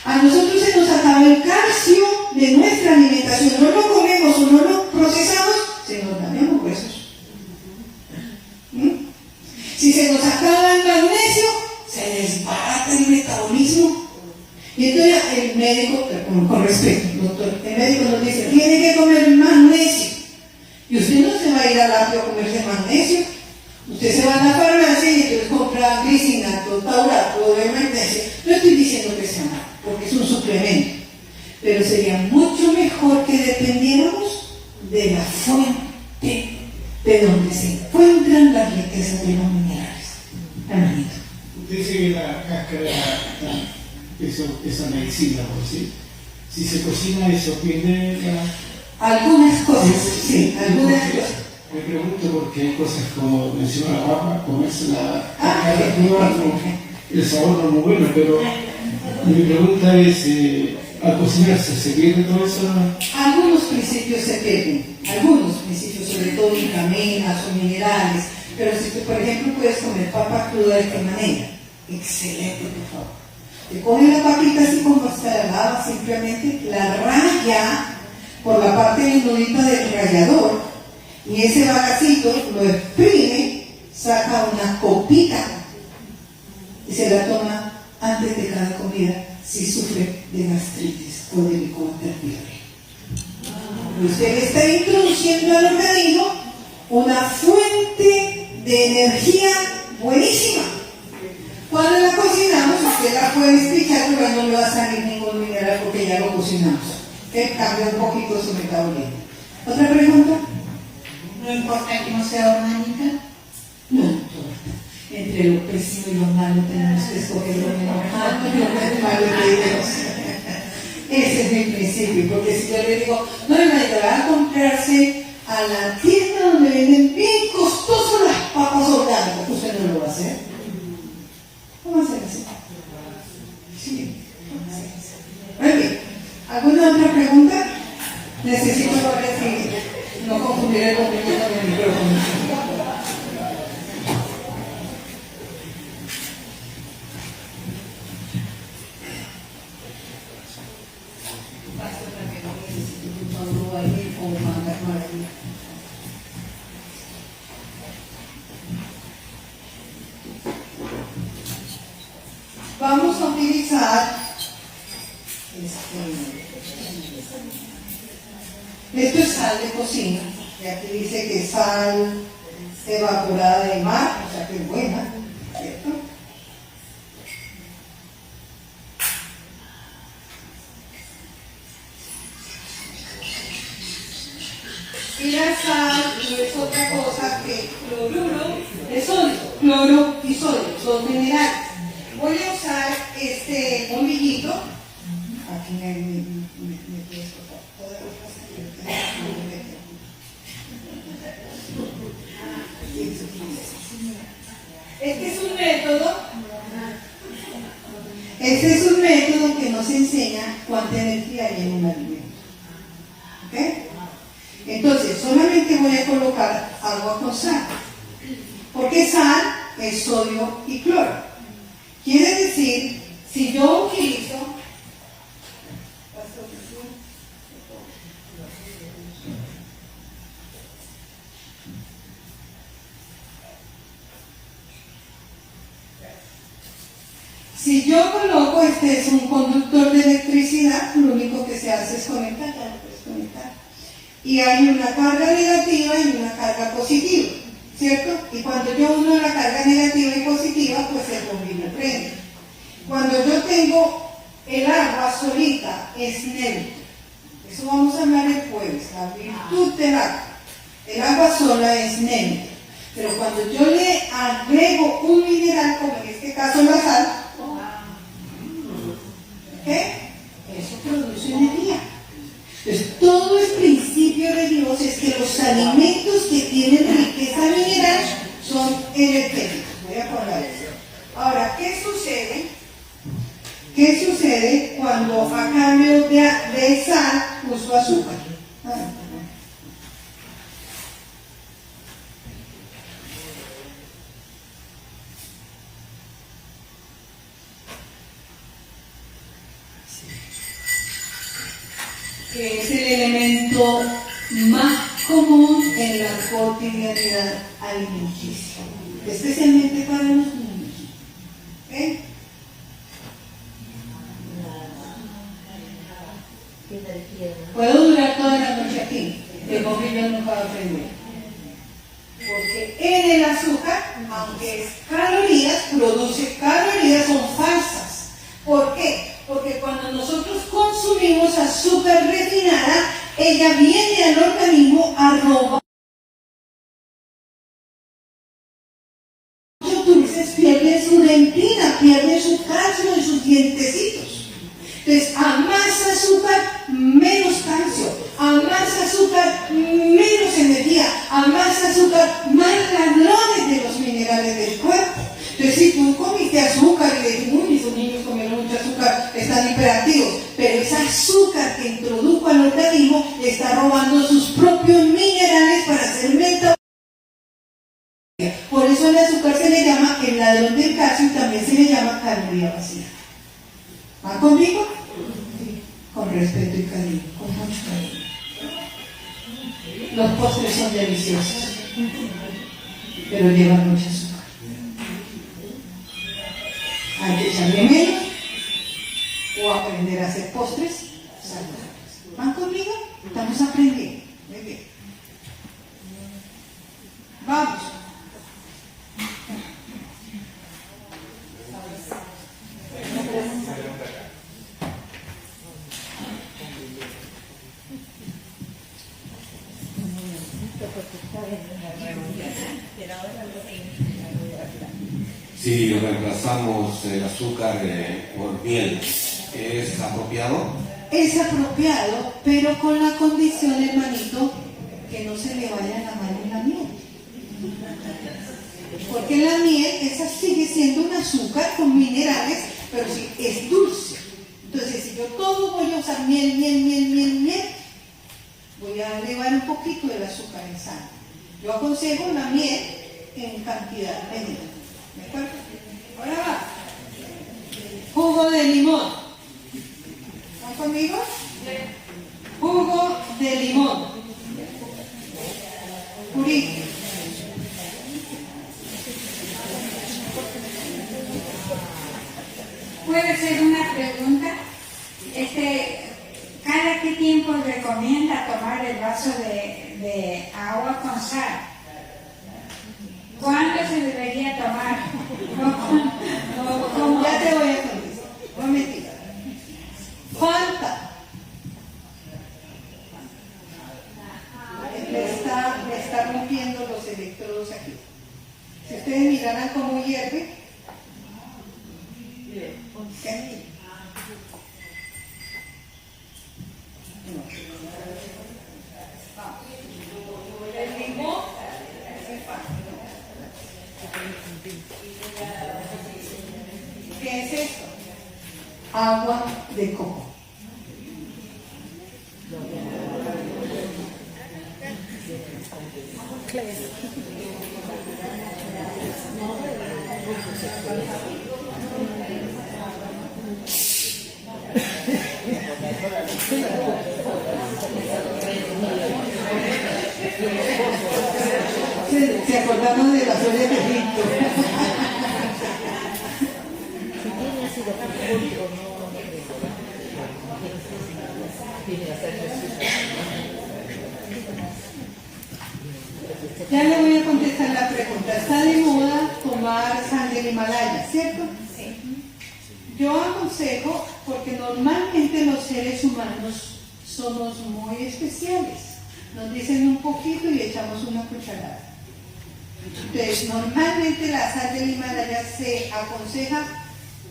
A nosotros se nos acaba el calcio de nuestra alimentación, no lo comemos o no lo procesamos, se nos dañan los huesos. Si se nos acaba el magnesio, se desbarata el metabolismo. Y entonces el médico, con respeto, doctor, el médico nos dice, tiene que comer magnesio. Y usted no se va a ir al apio a comerse magnesio. Usted se va a la farmacia y entonces compra glicinato, taurato de magnesio. No estoy diciendo que sea malo, porque es un suplemento. Pero sería mucho mejor que dependiéramos de la fuente de donde se encuentran las riquezas de los minerales. Hermanito. Usted dice que la cáscara, esa medicina, por decir, si se cocina eso, pierde la... Algunas cosas, sí, algunas cosas. Me pregunto porque hay cosas como menciona la papa, comerse la cáscara, el sabor no es muy bueno, pero mi pregunta es, al cocinarse, ¿se pierde todo eso? Algunos principios se pierden, algunos principios, sobre todo vitaminas o minerales, pero si tú, por ejemplo, puedes comer papa cruda de qué manera, excelente, por favor. Se coge la papita así como está la lava, simplemente la raya por la parte menudita del rallador y ese bagacito lo exprime, saca una copita y se la toma antes de cada comida si sufre de gastritis o de helicóptero. Usted le está introduciendo al organismo una fuente de energía buenísima. Cuando la cocinamos, usted la puede espichar, pero no le va a salir ningún mineral porque ya lo cocinamos. Cambia un poquito su metabolismo. ¿Otra pregunta? ¿No importa que no sea orgánica? No importa. Entre lo pésimo y lo malo tenemos que escoger lo menos malo y lo menos malo de Dios. Ese es mi principio, porque si yo le digo, no, hermanita, va a comprarse a la tienda donde venden bien costosas las papas orgánicas, usted no lo va a hacer. ¿Cómo hacer así? Sí, muy bien. ¿Alguna otra pregunta? Necesito ahora sí no confundir el contenido con el micrófono. Vamos a utilizar esto es sal de cocina, y aquí dice que es sal evaporada de mar, o sea que es buena, ¿cierto? Y la sal no es otra cosa que cloruro de sodio, cloro y sodio, dos minerales. Voy a usar este bombillito. Aquí me puedes cortar todas las cosas que Este es un método que nos enseña cuánta energía hay en un alimento. ¿Ok? Entonces, solamente voy a colocar agua con sal. Porque sal es sodio y cloro. Quiere decir, si yo utilizo coloco, este es un conductor de electricidad, lo único que se hace es conectar, ya lo puedes conectar. Y hay una carga negativa y una carga positiva, ¿cierto? Y cuando yo uno la carga negativa y positiva, pues el bombillo prende. Cuando yo tengo el agua solita, es neutro. Eso vamos a hablar el jueves, la virtud del agua. El agua sola es neutra. Pero cuando yo le agrego un mineral, como en este caso la sal, eso produce energía. Entonces, todo el principio de Dios es que los alimentos que tienen riqueza mineral son energéticos. Voy a poner eso. Ahora, ¿qué sucede? ¿Qué sucede cuando a cambio de sal uso azúcar? Que es el elemento más común en la cotidianidad alimenticia, especialmente para los niños. ¿Okay? Puedo durar toda la noche aquí, el bombillo nunca va a prender. Porque en el azúcar, aunque es calorías, produce calorías, son falsas. ¿Por qué? Porque cuando nosotros consumimos azúcar refinada, ella viene al organismo a robar. Muchos dulces pierden su dentina, pierden su calcio en sus dientecitos. Entonces, a más azúcar, menos calcio. A más azúcar, menos energía. A más azúcar, más ladrones de los minerales del cuerpo. Entonces, si tú comiste azúcar y le dijiste, uy, esos niños comieron mucho azúcar, están hiperactivos, pero ese azúcar que introdujo al organismo está robando sus propios minerales para hacer metabolismo. Por eso el azúcar se le llama el ladrón del calcio y también se le llama caloría vacía. ¿Va conmigo? Con respeto y cariño, con mucho cariño. Los postres son deliciosos, pero llevan mucho azúcar. Hay que echarle menos o aprender a hacer postres saludables. ¿Van conmigo? Estamos aprendiendo. Muy bien. Vamos. Si reemplazamos el azúcar por miel, ¿es apropiado? Es apropiado, pero con la condición, hermanito, que no se le vaya la mano en la miel. Porque la miel, esa sigue siendo un azúcar con minerales, pero sí es dulce. Entonces, si yo todo voy a usar miel, voy a elevar un poquito del azúcar en sangre. Yo aconsejo la miel en cantidad medida. ¿De acuerdo? Ahora va. Jugo de limón. ¿Están conmigo? Jugo de limón. Purito. ¿Puede ser una pregunta? ¿Cada qué tiempo recomienda tomar el vaso de agua con sal? ¿Cuándo se debería tomar? Ya te voy a contestar. No mentira. Falta. Le está rompiendo los electrodos aquí. Si ustedes miraran cómo hierve, ¿qué? El limón hace falta. ¿Qué es esto? Agua de coco. Se acordaron de las ollas de Egipto. Ya le voy a contestar la pregunta. Está de moda tomar sal del Himalaya, ¿cierto? Sí. Yo aconsejo, porque normalmente los seres humanos somos muy especiales. Nos dicen un poquito y echamos una cucharada. Entonces, normalmente la sal del Himalaya se aconseja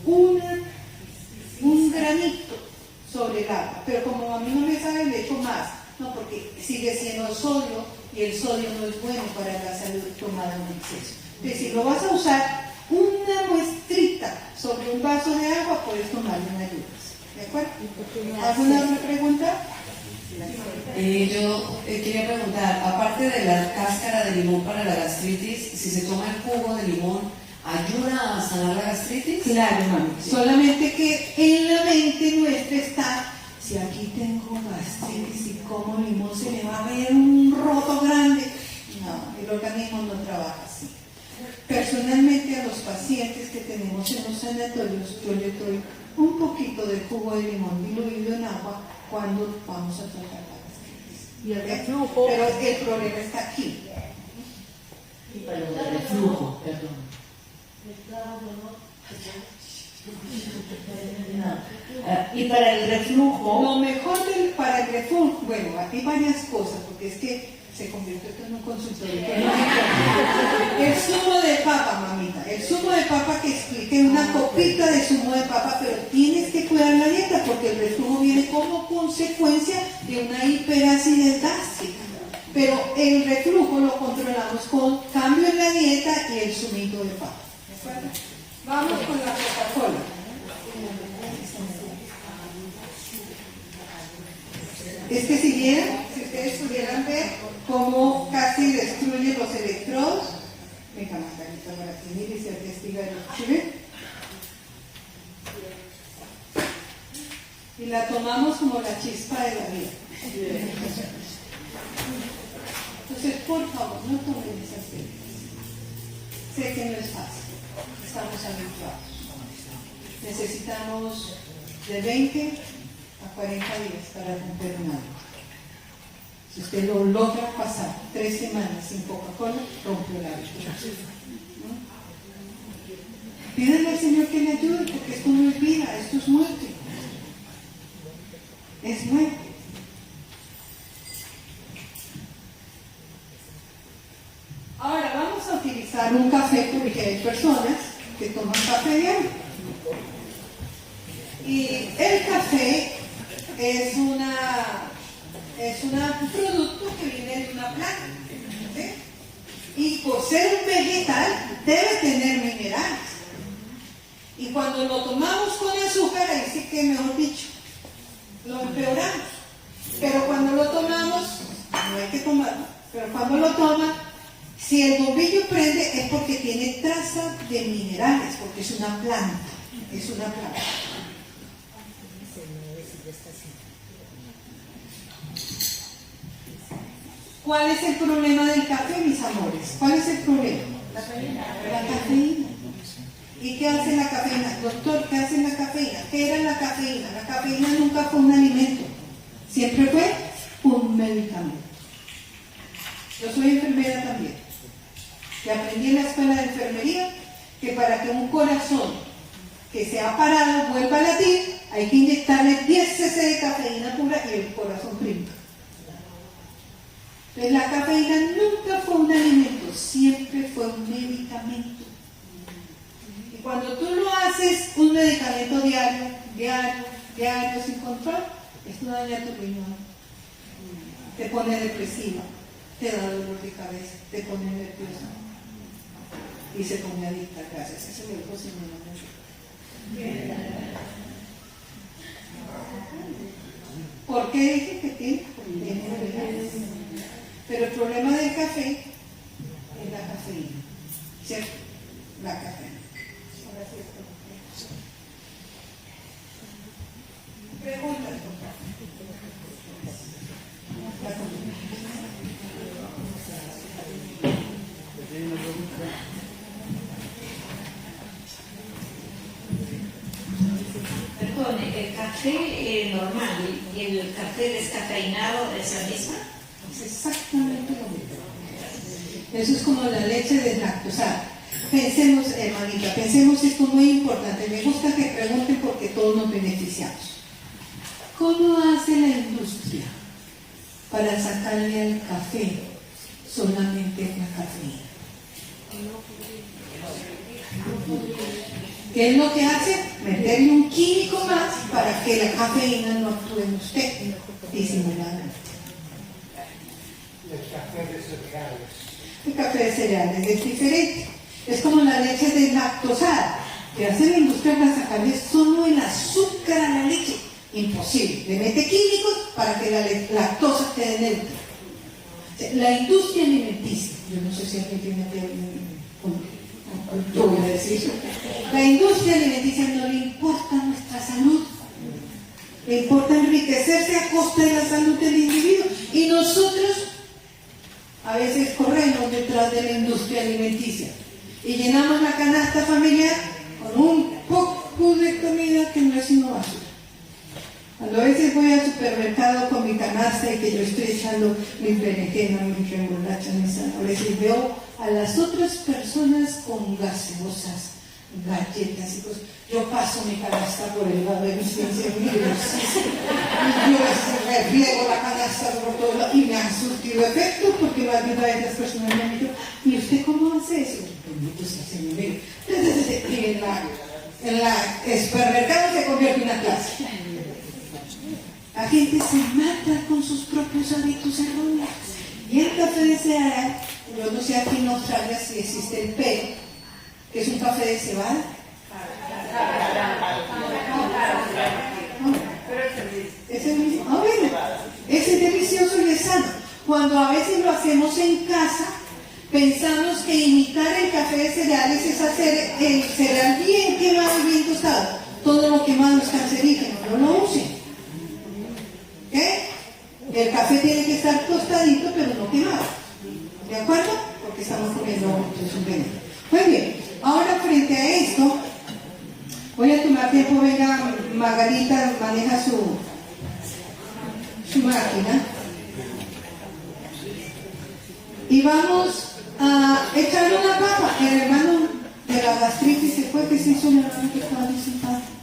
un granito sobre el agua, pero como a mí no me sabe, le echo más, no, porque sigue siendo sodio y el sodio no es bueno para la salud tomado en exceso. Entonces, si lo vas a usar, una muestrita sobre un vaso de agua, puedes tomarlo en ayudas. ¿De acuerdo? ¿Alguna otra pregunta? Yo quería preguntar, aparte de la cáscara de limón para la gastritis, si se toma el jugo de limón, ¿ayuda a sanar la gastritis? Claro, mami. Sí. Solamente que en la mente nuestra está, si aquí tengo gastritis y como limón, se me va a ver un roto grande. No, el organismo no trabaja así. Personalmente a los pacientes que tenemos en los sanatorios, yo les doy un poquito de jugo de limón diluido en agua cuando vamos a tratar la gastritis. Y el reflujo. Pero el problema está aquí. Y para el reflujo, perdón. Y para el reflujo. Lo mejor para el reflujo, bueno, hay varias cosas, porque es que se convirtió en un consultorio. El zumo de papa, mamita, el zumo de papa que expliqué, una copita de zumo de papa, pero tienes que cuidar la dieta porque el reflujo viene como consecuencia de una hiperacidez gástrica. Pero el reflujo lo controlamos con cambio en la dieta y el zumito de papa. ¿De acuerdo? Vamos con la Coca-Cola. Es que si ustedes pudieran ver cómo casi destruye los electrodos. Venga, Margarita, para que mire y se testiga de lo que ve. y la tomamos como la chispa de la vida. Entonces, por favor, no tomen esas bebidas. Sé que no es fácil, estamos habituados. Necesitamos de 20 a 40 días para romper un hábito. Si usted lo logra pasar 3 semanas sin Coca-Cola, rompe el hábito. ¿No? Pídele al Señor que le ayude, porque esto no es vida, esto es muerte. Es muerte. Ahora vamos a utilizar un café, porque hay personas que toman café diario. Y el café es un producto que viene de una planta, ¿sí? Y por ser un vegetal debe tener minerales. Y cuando lo tomamos con azúcar, ahí sí que, mejor dicho, lo empeoramos. Pero cuando lo tomamos, no hay que tomarlo, pero cuando lo toman, si el bombillo prende es porque tiene traza de minerales, porque es una planta, es una planta. ¿Cuál es el problema del café, mis amores? ¿Cuál es el problema? La cafeína. ¿Y qué hace la cafeína? Doctor, ¿qué hace la cafeína? ¿Qué era la cafeína? La cafeína nunca fue un alimento, siempre fue un medicamento. Yo soy enfermera también. Y aprendí en la escuela de enfermería que para que un corazón que se ha parado vuelva a latir, hay que inyectarle 10 cc de cafeína pura y el corazón brinca. Entonces la cafeína nunca fue un alimento, siempre fue un medicamento. Y cuando tú lo haces un medicamento diario, sin control, esto daña tu riñón, te pone depresiva, te da dolor de cabeza, te pone nerviosa y se pone adicta. Gracias, ese me dijo Señor. ¿Por qué dije que tiene? Porque tiene minerales. Pero el problema del café es la cafeína, ¿cierto? La cafeína. Ahora sí esto. Preguntas, por favor. Perdone, ¿el café normal y el café descafeinado es la misma? Es exactamente lo mismo. Eso es como la leche deslactosada. Pensemos, hermanita, pensemos esto muy importante. Me gusta que pregunten porque todos nos beneficiamos. ¿Cómo hace la industria para sacarle al café solamente la cafeína? ¿Qué es lo que hace? Meterle un químico más para que la cafeína no actúe en usted disimuladamente. El café de cereales es diferente. Es como la leche deslactosada, que hace la industria para sacarle solo el azúcar a la leche. Imposible. Le mete químicos para que la lactosa quede neutra. La industria alimenticia, yo no sé si alguien tiene que ver con yo voy a decir, la industria alimenticia no le importa nuestra salud. Le importa enriquecerse a costa de la salud del individuo. Y nosotros a veces corremos detrás de la industria alimenticia y llenamos la canasta familiar con un poco de comida que no es sino basura. Cuando a veces voy al supermercado con mi canasta y que yo estoy echando mis berenjenas, mis remolachas, mis zanahorias, y veo a las otras personas con gaseosas, galletas y cosas, yo paso mi canasta por el lado de mis 15 libros y yo repliego la canasta por todo lado y me ha surtido efecto porque varias de estas personas me han dicho, ¿y usted cómo hace eso? Bendito sea el Señor. Y en el supermercado se convierte en una clase. La gente se mata con sus propios hábitos erróneos. Y el café de cereal, yo no sé aquí en Australia si existe el peo, que es un café de cebada. Ese mismo. Ah, bueno, ese es delicioso y es sano. Cuando a veces lo hacemos en casa, pensamos que imitar el café de cereales es hacer el cereal bien quemado y bien tostado. Todo lo quemado es cancerígeno, no lo usen. El café tiene que estar tostadito, pero no quemado. ¿De acuerdo? Porque estamos comiendo un veneno. Muy bien, ahora frente a esto, voy a tomar tiempo. Venga, Margarita maneja su máquina. Y vamos a echar una papa. El hermano de la gastritis se fue, que se hizo el hermano que estaba visitando.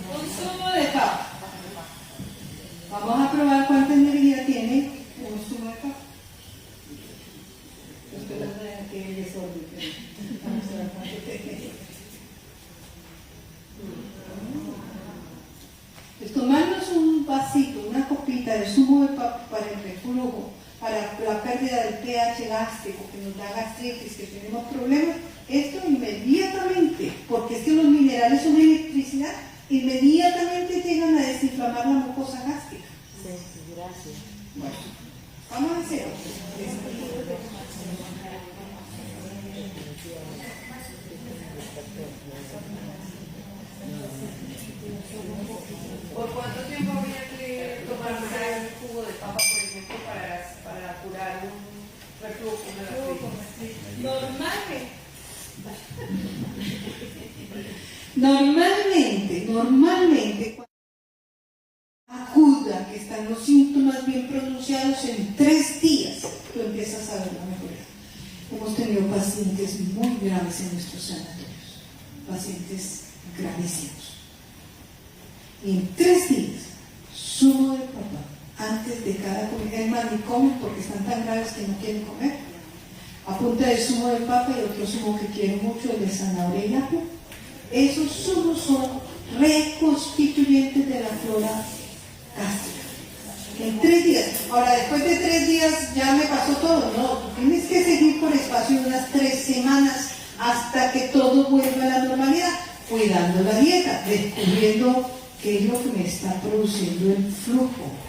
Consumo de papa. Vamos a probar cuánta energía tiene un consumo de papa. Espero que el desorden. Vamos a ver cuánto tiene. Pues tomarnos un vasito, una copita de zumo de papa para el reflujo, para la pérdida del pH gástrico, que nos da gastritis, que tenemos problemas, esto inmediatamente, porque es que los minerales son electricidad, inmediatamente llegan a desinflamar la mucosa gástrica. Sí, gracias. Bueno, vamos a hacer ¿Por cuánto tiempo habría que tomar el jugo de papa, por ejemplo, para curar un reflujo? Normalmente, cuando aguda, que están los síntomas bien pronunciados, en 3 días tú empiezas a ver la mejoría. Hemos tenido pacientes muy graves en nuestros sanatorios, pacientes gravísimos. Y en 3 días, zumo de papa antes de cada comida. Es más, ni comen porque están tan graves que no quieren comer. A punta de zumo de papa y otro zumo que quiero mucho, el de zanahoria y apio. Esos zumos son reconstituyentes de la flora gástrica. En 3 días. Ahora, después de 3 días ya me pasó todo. No, tú tienes que seguir por espacio de unas 3 semanas hasta que todo vuelva a la normalidad, cuidando la dieta, descubriendo qué es lo que me está produciendo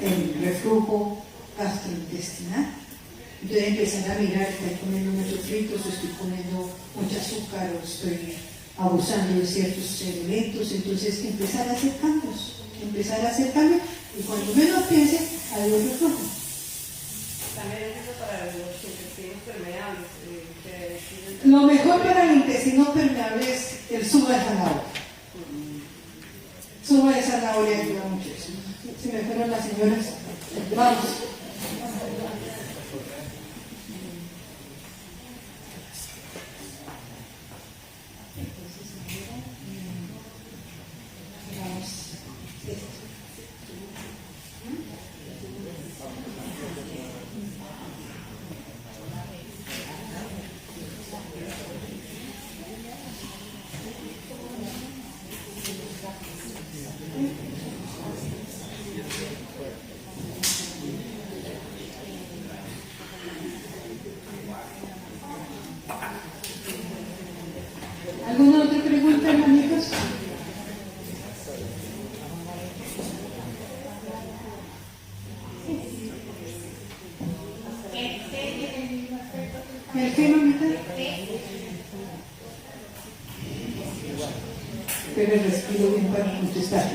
el reflujo gastrointestinal. Entonces empezar a mirar, estoy comiendo muchos fritos, estoy comiendo mucho azúcar, o estoy abusando de ciertos elementos. Entonces empezar a hacer cambios, y cuando menos piense, adiós reflujo. También es eso para los intestinos permeables. Lo mejor para el intestino permeable es el zumo de zanahoria. Zumo de zanahoria ayuda muchísimo. Si me fueron las señoras, vamos. ¿Alguna otra pregunta, hermanitos? ¿El qué, mamita? Pero respiro bien para contestar.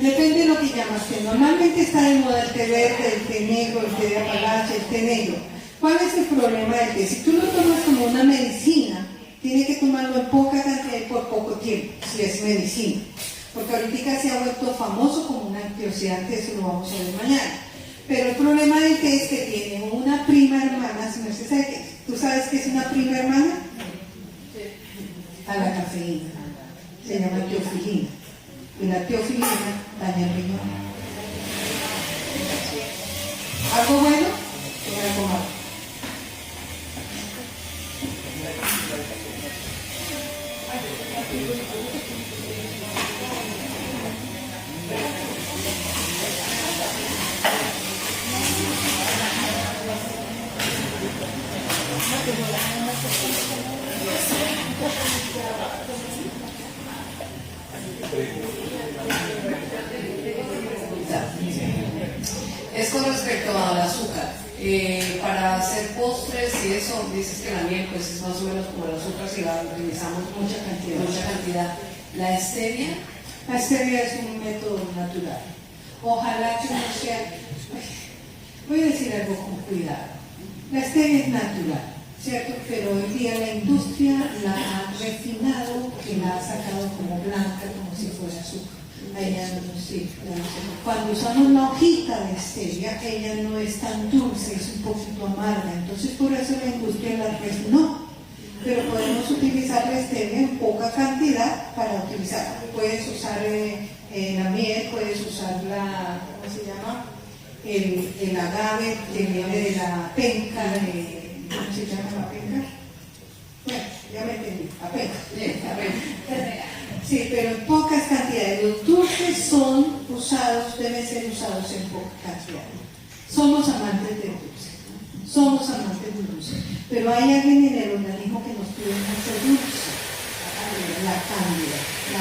Depende de lo que llamas té. Normalmente está de moda el té verde, el té negro, el té de apalache, el té negro. ¿Cuál es el problema del té? Si tú lo tomas como una medicina, tiene que tomarlo en poca cantidad y por poco tiempo, si es medicina. porque ahorita se ha vuelto famoso como un antioxidante, eso lo vamos a ver mañana. Pero el problema del té es que tiene una prima hermana, si no se sabe qué, ¿tú sabes qué es una prima hermana? A la cafeína, se llama teofilina, y la teofilina daña el riñón. ¿Algo bueno? Algo malo. Es con respecto al azúcar. Para hacer postres y eso, dices que la miel pues es más o menos como el azúcar si la utilizamos mucha cantidad. La stevia. La stevia es un método natural. Ojalá que no sea... Voy a decir algo con cuidado. La stevia es natural, ¿cierto? Pero hoy día la industria la ha refinado, que la ha sacado como blanca, como si fuera azúcar. Ella no sirve. Cuando usamos una hojita de stevia, ella no es tan dulce, es un poquito amarga. Entonces por eso la industria la refinó. Pero podemos utilizar la stevia en poca cantidad para utilizarla. Puedes usar la miel, puedes usar la, ¿cómo se llama? El agave que viene de la penca, ¿cómo se llama la penca? Bueno, ya me entendí, la penca. Sí, pero en pocas cantidades. Los dulces son usados, deben ser usados en poca cantidad. Somos amantes del dulce, somos amantes del dulce, pero hay alguien en el organismo que nos pide mucho dulce. La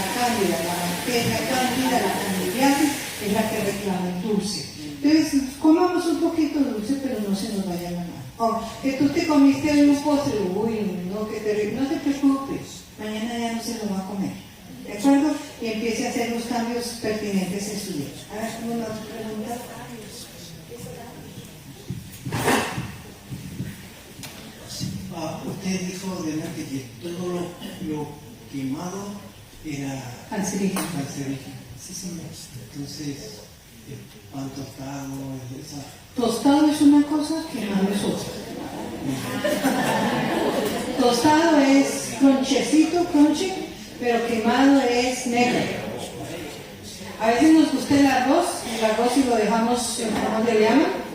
cándida, la bacteria cándida, la candidiasis es la que reclama el dulce. Entonces, comamos un poquito de dulce, pero no se nos vaya la mano. Oh, que tú te comiste hoy un postre, uy, no, no te preocupes, mañana ya no se lo va a comer. ¿De acuerdo? Y empiece a hacer los cambios pertinentes en su vida. ¿Ahora una otra pregunta? Usted dijo delante que todo lo quemado era Cancerígeno. Sí, señor. Entonces, pan tostado, esa... Tostado es una cosa, quemado es otra. Tostado es crunchy, pero quemado es negro. A veces nos gusta el arroz y lo dejamos, ¿cómo le llaman?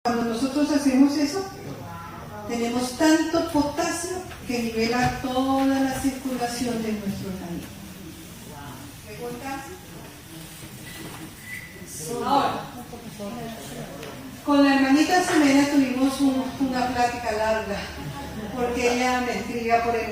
Cuando nosotros hacemos eso, tenemos tanto potasio que nivela toda la circulación de nuestro organismo. ¿Me potasio? Ahora, con la hermanita Ximena tuvimos una plática larga, porque ella me escribía por el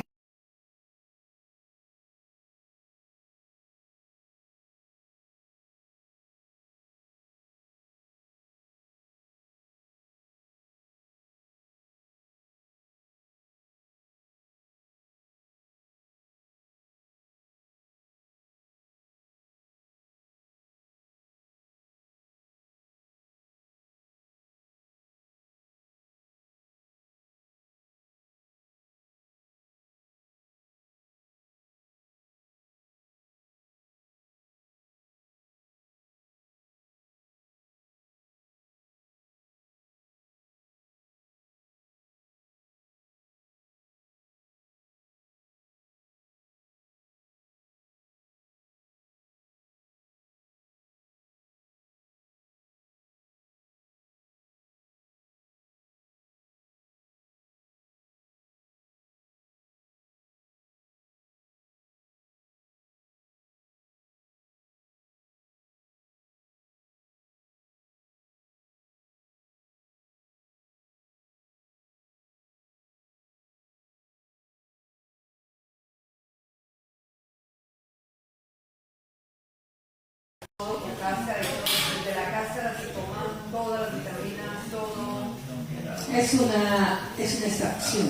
es una extracción.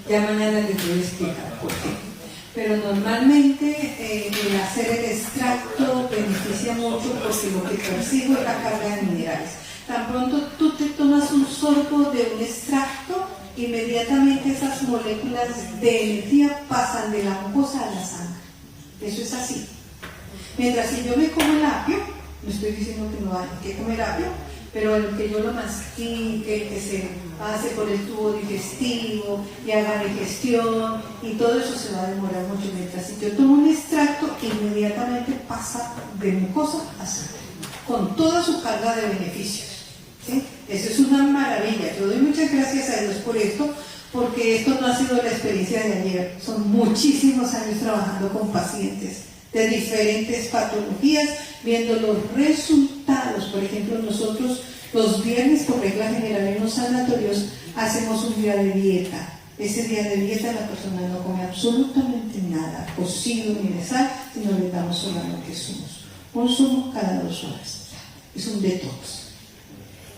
Ya mañana les voy a explicar por qué. Pero normalmente el hacer el extracto beneficia mucho porque lo que persigue es la carga de minerales. Tan pronto tú te tomas un sorbo de un extracto, inmediatamente esas moléculas de energía pasan de la mucosa a la sangre. Eso es así. Mientras si yo me como el apio, no estoy diciendo que no hay que comer apio, pero el que yo lo mastique, que se pase por el tubo digestivo y haga digestión y todo eso se va a demorar mucho. Mientras si yo tomo un extracto, inmediatamente pasa de mucosa a sangre, con toda su carga de beneficios. ¿Sí? Eso es una maravilla. Yo doy muchas gracias a Dios por esto, porque esto no ha sido la experiencia de ayer. Son muchísimos años trabajando con pacientes de diferentes patologías, viendo los resultados. Por ejemplo, nosotros los viernes, por regla general en los sanatorios, hacemos un día de dieta. Ese día de dieta la persona no come absolutamente nada, cocido ni de sal, sino le damos solamente zumos. Un zumo cada 2 horas. Es un detox.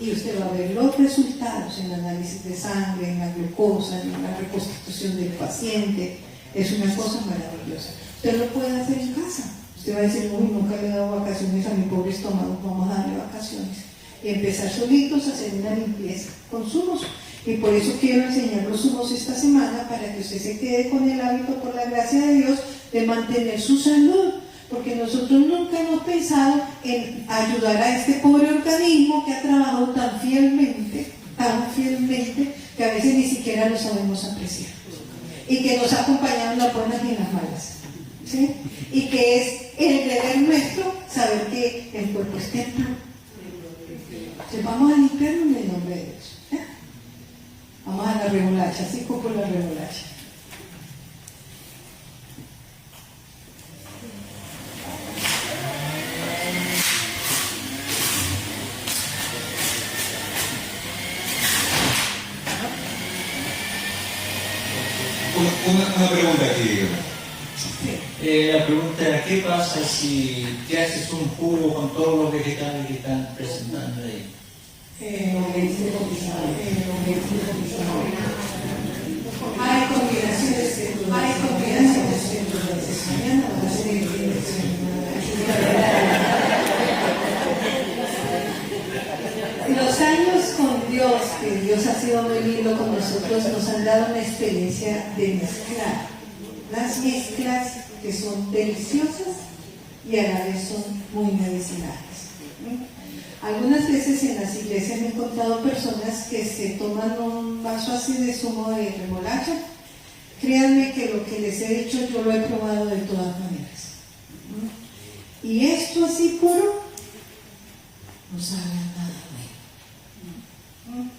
Y usted va a ver los resultados en análisis de sangre, en la glucosa, en la reconstitución del paciente. Es una cosa maravillosa. Usted lo puede hacer en casa. Usted va a decir, uy, nunca le he dado vacaciones a mi pobre estómago, vamos a darle vacaciones. Y empezar solitos a hacer una limpieza con zumos. Y por eso quiero enseñar los zumos esta semana, para que usted se quede con el hábito, por la gracia de Dios, de mantener su salud. Porque nosotros nunca hemos pensado en ayudar a este pobre organismo que ha trabajado tan fielmente, que a veces ni siquiera lo sabemos apreciar. Y que nos ha acompañado en las buenas y en las malas. ¿Sí? Y que es el deber nuestro saber que el cuerpo es templo. Entonces vamos a limpiarnos en el nombre de Dios. ¿Eh? Vamos a la remolacha, así como la remolacha. Una pregunta aquí. La pregunta era, ¿qué pasa si te haces un jugo con todos los vegetales que están presentando ahí? Hay combinaciones Los años con Dios, que Dios ha sido muy lindo con nosotros, nos han dado una experiencia de mezclar. Las mezclas que son deliciosas y a la vez son muy medicinales. Algunas veces en las iglesias he encontrado personas que se toman un vaso así de zumo de remolacha. Créanme que lo que les he dicho yo lo he probado de todas maneras. Y esto así puro no sabe a nada bueno.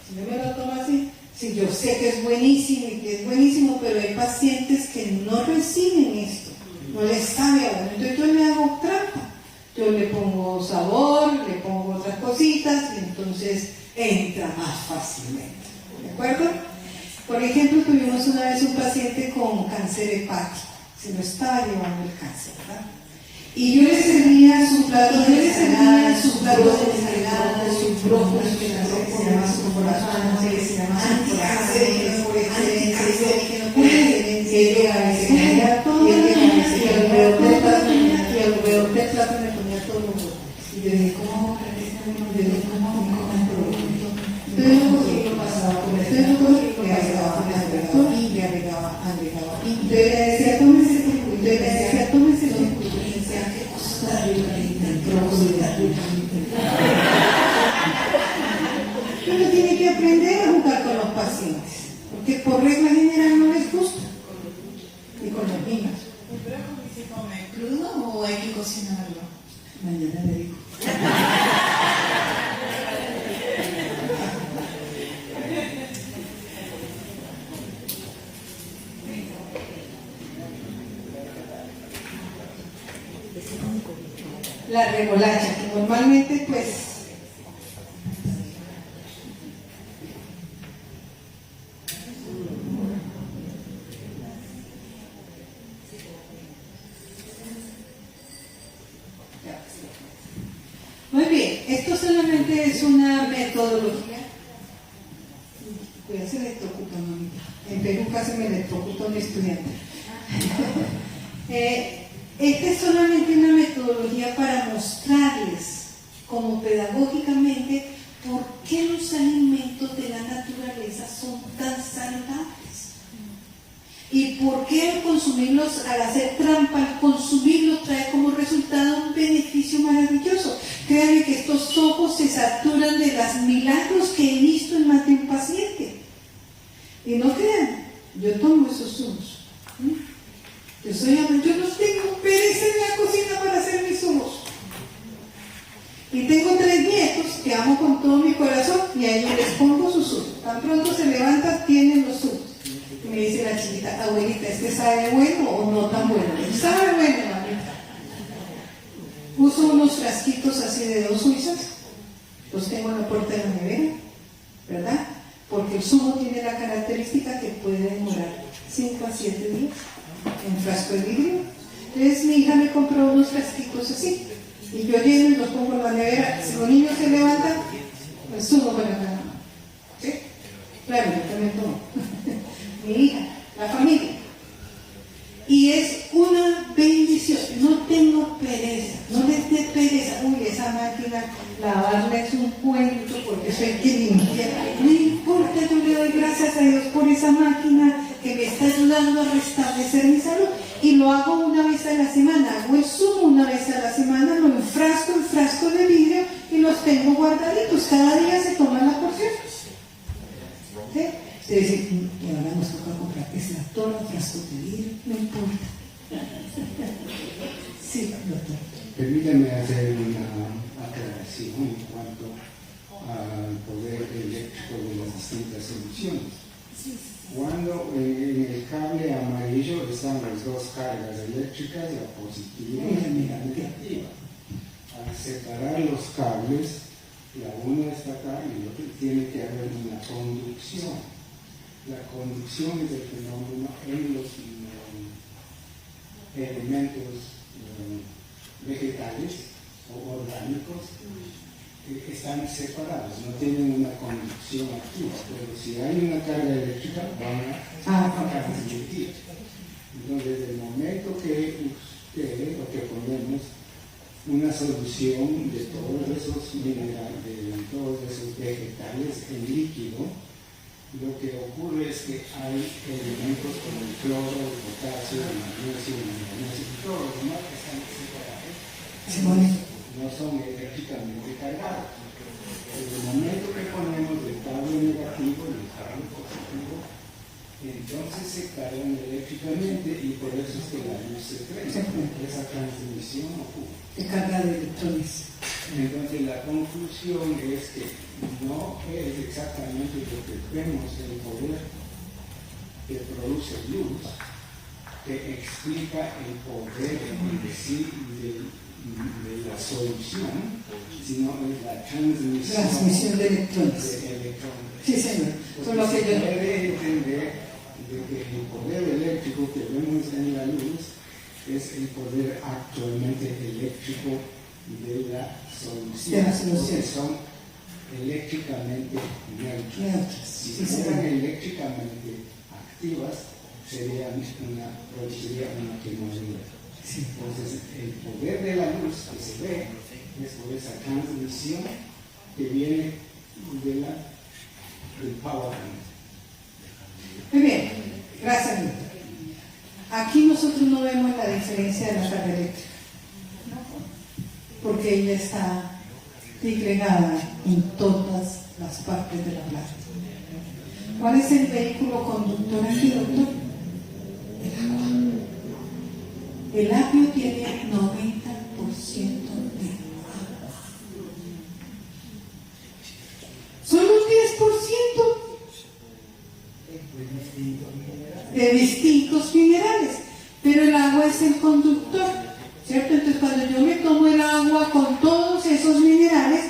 Si yo me lo tomo así, sí, yo sé que es buenísimo y que es buenísimo, pero hay pacientes que no reciben esto, no les sabe a bueno. Entonces yo le hago trampa. Yo le pongo sabor, le pongo otras cositas y entonces entra más fácilmente. ¿De acuerdo? Por ejemplo, tuvimos una vez un paciente con cáncer hepático. Se lo estaba llevando el cáncer, ¿verdad? Y yo le servía su plato de ensalada, su brócoli, que se llama su corazón, que se llama anticáncer, que no puede, que llega y se comía todo, y alrededor del plato me ponía todo lo brócoli. Y yo dije, ¿cómo me comen producto? Entonces yo cogí lo pasaba por el centro, le agregaba y le agregaba. Entonces le decía, tómese el jugo. ¿Qué cosa uno tiene que aprender a jugar con los pacientes, porque por regla general no les gusta, y con los niños. ¿El brócoli se come crudo o hay que cocinarlo? Mañana le digo. La remolacha, que normalmente pues muy bien, esto solamente es una metodología mamita. En Perú casi me electrocutó un estudiante. Esta es solamente una metodología para mostrarles, como pedagógicamente, por qué los alimentos de la naturaleza son tan saludables. Y por qué al consumirlos, al hacer trampa, al consumirlos trae como resultado un beneficio maravilloso. Créanme que estos ojos se saturan de los milagros que he visto en más de un paciente. Y no crean, yo tomo esos zumos. Yo no tengo pereza en la cocina para hacer mis zumos. Y tengo 3 nietos que amo con todo mi corazón y a ellos les pongo sus zumos. Tan pronto se levantan, tienen los zumos. Y me dice la chiquita, abuelita, ¿este sabe bueno o no tan bueno? Sabe bueno, mamita. Uso unos frasquitos así de 2 suizas, los tengo en la puerta de la nevera, ¿verdad? Porque el zumo tiene la característica que puede demorar 5 a 7 días en frasco de vidrio. Entonces mi hija me compró unos frasquitos así, y yo lleno y los pongo en la nevera. Si los niños se levantan, el zumo para la cama. ¿Sí? Claro, yo también tomo. Mi hija, la familia. Y es una bendición. No tengo pereza, no les dé pereza. Uy, esa máquina, lavarla es un cuento porque eso hay que limpiar. No importa, yo le doy gracias a Dios por esa máquina que me está ayudando a restablecer mi salud. Y lo hago una vez a la semana. Hago el zumo una vez a la semana, lo enfrasco en frasco de vidrio y los tengo guardaditos. Cada día se toman la porción. ¿Sí? Usted dice, y ahora nos toca comprar ese atol en frasco de vidrio. No importa. Sí, doctor. Permítame hacer una aclaración en cuanto al poder eléctrico de las distintas soluciones. Cuando en el cable amarillo están las 2 cargas eléctricas, la positiva y la negativa. Al separar los cables, la una está acá y la otra, tiene que haber una conducción. La conducción es el fenómeno en los elementos vegetales o orgánicos que están separados, no tienen una conducción activa, pero si hay una carga eléctrica van a transmitir. Entonces, desde el momento que usted o que ponemos una solución de todos esos minerales, de todos esos vegetales en líquido, lo que ocurre es que hay elementos como el cloro, el potasio, el magnesio, y todos los demás que están separados, no son eléctricamente cargados. Desde el momento que ponemos el cable negativo y el cable positivo, entonces se cargan eléctricamente y por eso es que la luz se prende. Esa transmisión ocurre. Se carga de electrones. Entonces la conclusión es que no es exactamente lo que vemos el poder que produce luz, que explica el poder en sí de la solución, sino es la transmisión de electrones. Sí, señor. Porque se puede entender de que el poder eléctrico que vemos en la luz es el poder actualmente eléctrico de la solución, porque son eléctricamente neutras. Si fueran eléctricamente activas, produciría una quemadura. Entonces, el poder de la luz que se ve es por esa transmisión que viene del power. Muy bien, gracias, doctor. Aquí nosotros no vemos la diferencia de la carga eléctrica, porque ella está disgregada en todas las partes de la planta. ¿Cuál es el vehículo conductor aquí, doctor? El agua. El apio tiene 90% de agua. Solo un 10% de distintos minerales, pero el agua es el conductor, ¿cierto? Entonces cuando yo me tomo el agua con todos esos minerales,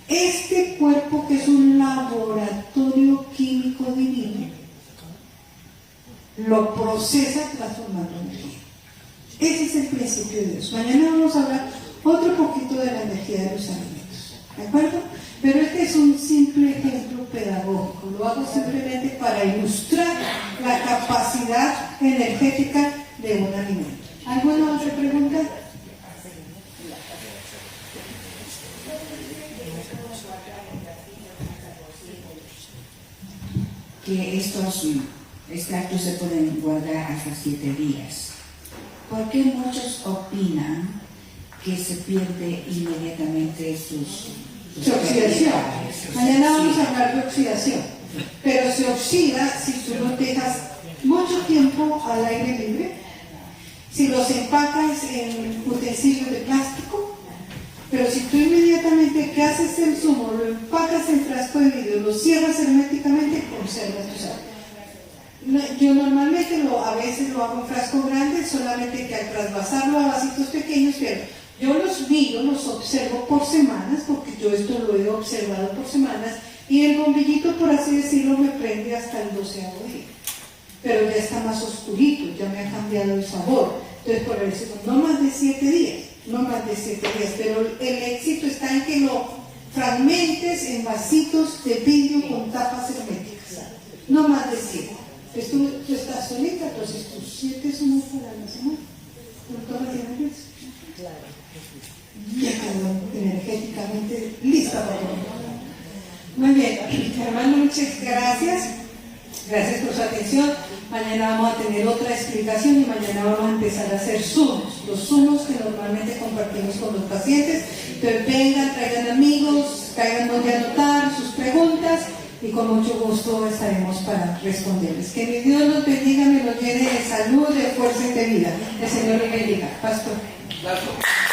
este cuerpo que es un laboratorio químico divino, lo procesa transformando energía. Ese es el principio de Dios. Mañana vamos a hablar otro poquito de la energía de los alimentos, ¿de acuerdo? Pero este es un simple ejemplo pedagógico, lo hago simplemente para ilustrar la capacidad energética de un alimento. ¿Alguna otra pregunta? Que estos extractos se pueden guardar hasta 7 días. ¿Por qué muchos opinan que se pierde inmediatamente su oxidación? Mañana vamos a hablar de oxidación, pero se oxida si tú los dejas mucho tiempo al aire libre, si los empacas en utensilios de plástico, pero si tú inmediatamente que haces el zumo, lo empacas en frasco de vidrio, lo cierras herméticamente, conservas tu sal. Yo normalmente a veces lo hago en frasco grande, solamente que al trasvasarlo a vasitos pequeños, pero yo los mido, los observo por semanas, porque yo esto lo he observado por semanas, y el bombillito, por así decirlo, me prende hasta el 12º día. Pero ya está más oscurito, ya me ha cambiado el sabor. Entonces, por eso, no más de 7 días, no más de 7 días, pero el éxito está en que lo fragmentes en vasitos de vidrio con tapas herméticas. No más de 7. Pues tú estás solita, entonces tus 7 son para la semana. ¿Con todas las energías? Ya quedó energéticamente lista para todo. Muy bien, hermano, muchas gracias. Gracias por su atención. Mañana vamos a tener otra explicación y mañana vamos a empezar a hacer zumos, los zumos que normalmente compartimos con los pacientes. Entonces vengan, traigan amigos, traigan donde anotar sus preguntas y con mucho gusto estaremos para responderles. Que mi Dios los bendiga, me los llene de salud, de fuerza y de vida. El Señor le bendiga. Pastor. Gracias.